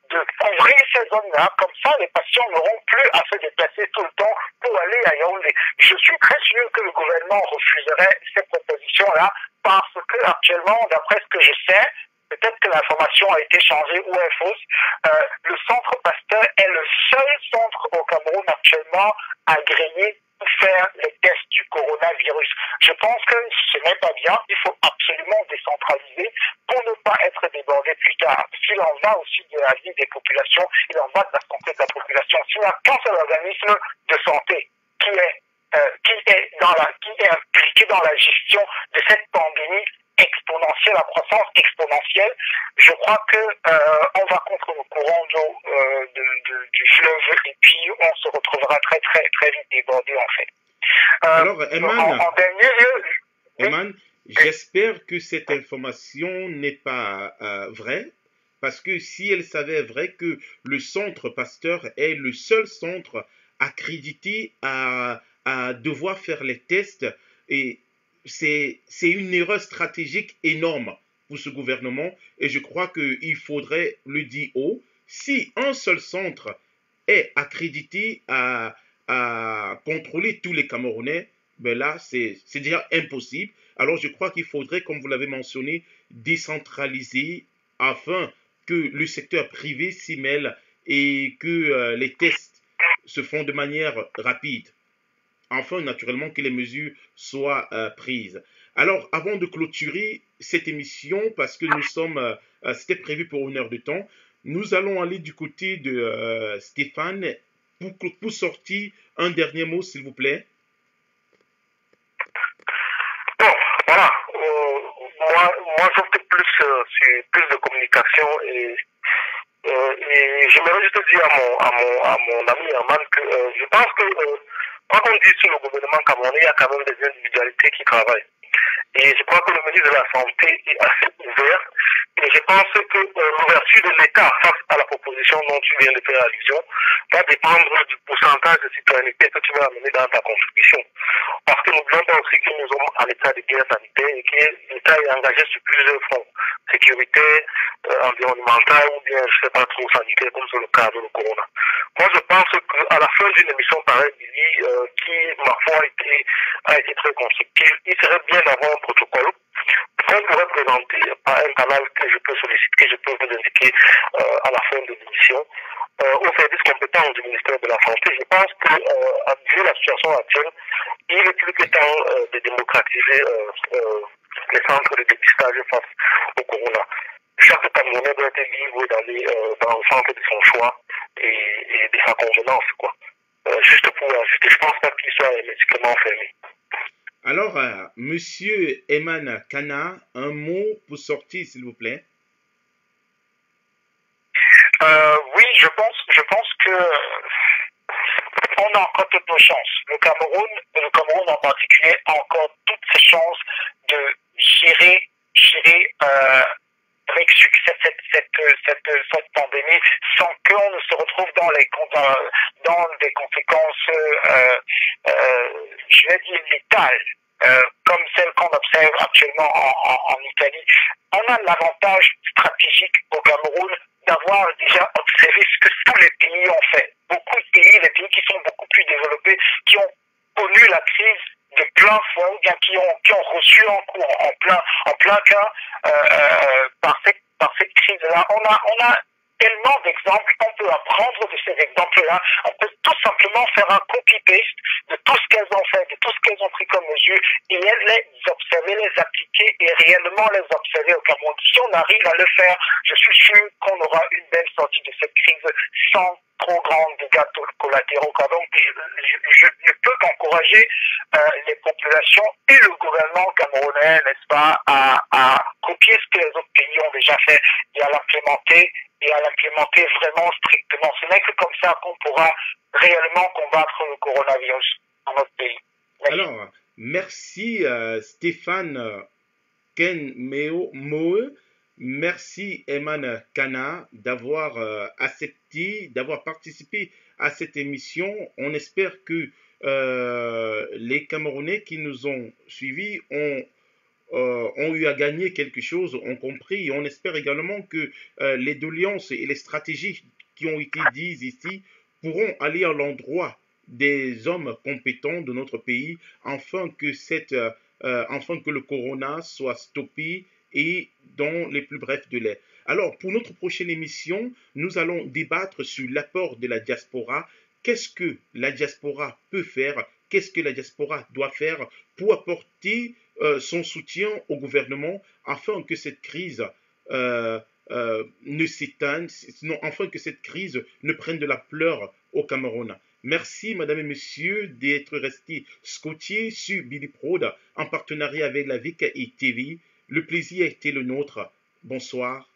de couvrir ces zones-là. Comme ça, les patients n'auront plus à se déplacer tout le temps pour aller à Yaoundé. Je suis très sûr que le gouvernement refuserait ces propositions-là parce que actuellement, d'après ce que je sais, peut-être que l'information a été changée ou est fausse, le Centre Pasteur est le seul centre au Cameroun actuellement agréé pour faire les tests du coronavirus. Je pense que ce n'est pas bien. Il faut absolument décentraliser pour ne pas être débordé plus tard. S'il en va aussi de la vie des populations, il en va de la santé de la population. S'il n'y a qu'un seul organisme de santé qui est dans la gestion de cette pandémie exponentielle, à croissance exponentielle, je crois que on va contre le courant d'eau du fleuve et puis on se retrouvera très très très vite débordé en fait. Alors, Eman, en dernier lieu, Eman, j'espère que cette information n'est pas vraie, parce que si elle s'avère vraie que le centre Pasteur est le seul centre accrédité à devoir faire les tests, et c'est une erreur stratégique énorme pour ce gouvernement, et je crois qu'il faudrait le dire haut. Si un seul centre est accrédité à contrôler tous les Camerounais, ben là, c'est déjà impossible. Alors, je crois qu'il faudrait, comme vous l'avez mentionné, décentraliser afin que le secteur privé s'y mêle et que les tests se font de manière rapide. Enfin, naturellement, que les mesures soient prises. Alors, avant de clôturer cette émission, parce que c'était prévu pour 1 heure de temps, nous allons aller du côté de Stéphane pour sortir un dernier mot, s'il vous plaît. Bon, voilà. Moi j'opte plus sur plus de communication et j'aimerais juste dire à mon ami Aman que je pense que quand on dit sur le gouvernement camerounais, il y a quand même des individualités qui travaillent. Et je crois que le ministre de la Santé est assez ouvert. Et je pense que l'ouverture de l'État face à la proposition dont tu viens de faire allusion va dépendre du pourcentage de citoyenneté que tu vas amener dans ta contribution. Parce que n'oublions pas aussi que nous sommes en état de guerre sanitaire et que l'État est engagé sur plusieurs fronts. Sécurité, environnementale ou bien, je ne sais pas trop, sanitaire, comme c'est le cas de le corona. Moi, je pense qu'à la fin d'une émission pareille, Billy, qui, ma foi, a été très constructive, il serait bien d'avoir un protocole qu'on pourrait présenter par un canal que je peux solliciter, que je peux vous indiquer à la fin de l'émission, au service compétent du ministère de la Santé. Je pense que, vu la situation actuelle, il est plus que temps de démocratiser les centres de dépistage face au corona. Chaque Camerounais doit être libre d'aller dans le centre de son choix et de sa convenance, quoi. Juste pour ajouter, je pense pas qu'il soit médicalement fermé. Alors, Monsieur Eman Kana, un mot pour sortir, s'il vous plaît. Oui, je pense que on a encore toutes nos chances. Le Cameroun en particulier, a encore toutes ses chances de gérer avec succès cette pandémie sans qu'on ne se retrouve dans des conséquences, je vais dire, létales, comme celles qu'on observe actuellement en Italie. On a l'avantage stratégique au Cameroun d'avoir déjà observé ce que tous les pays ont fait. Beaucoup de pays, les pays qui sont beaucoup plus développés, qui ont connu la crise de plein fouet, ou bien qui ont reçu en cours, en plein cas, par cette crise-là. On a tellement d'exemples, on peut apprendre de ces exemples-là, on peut tout simplement faire un copy-paste de tout ce qu'elles ont fait, de tout ce qu'elles ont pris comme mesure, et les observer, les appliquer et réellement les observer au Cameroun. Si on arrive à le faire, je suis sûr qu'on aura une belle sortie de cette crise sans trop grands dégâts collatéraux. Donc, je ne peux qu'encourager les populations et le gouvernement camerounais, n'est-ce pas, à copier ce que les autres pays ont déjà fait et à l'implémenter vraiment strictement. Ce n'est que comme ça qu'on pourra réellement combattre le coronavirus dans notre pays. Merci. Alors, merci Stéphane Ken Moe. Merci Eman Kana d'avoir accepté, d'avoir participé à cette émission. On espère que les Camerounais qui nous ont suivis ont eu à gagner quelque chose, ont compris. Et on espère également que les doléances et les stratégies qui ont été dites ici pourront aller à l'endroit des hommes compétents de notre pays afin que le corona soit stoppé et dans les plus brefs délais. Alors, pour notre prochaine émission, nous allons débattre sur l'apport de la diaspora. Qu'est-ce que la diaspora peut faire? Qu'est-ce que la diaspora doit faire pour apporter son soutien au gouvernement afin que cette crise ne s'éteigne, sinon afin que cette crise ne prenne de la pleure au Cameroun. Merci, madame et monsieur, d'être restés scotchés sur Billy Prod en partenariat avec la VKI TV. Le plaisir a été le nôtre. Bonsoir.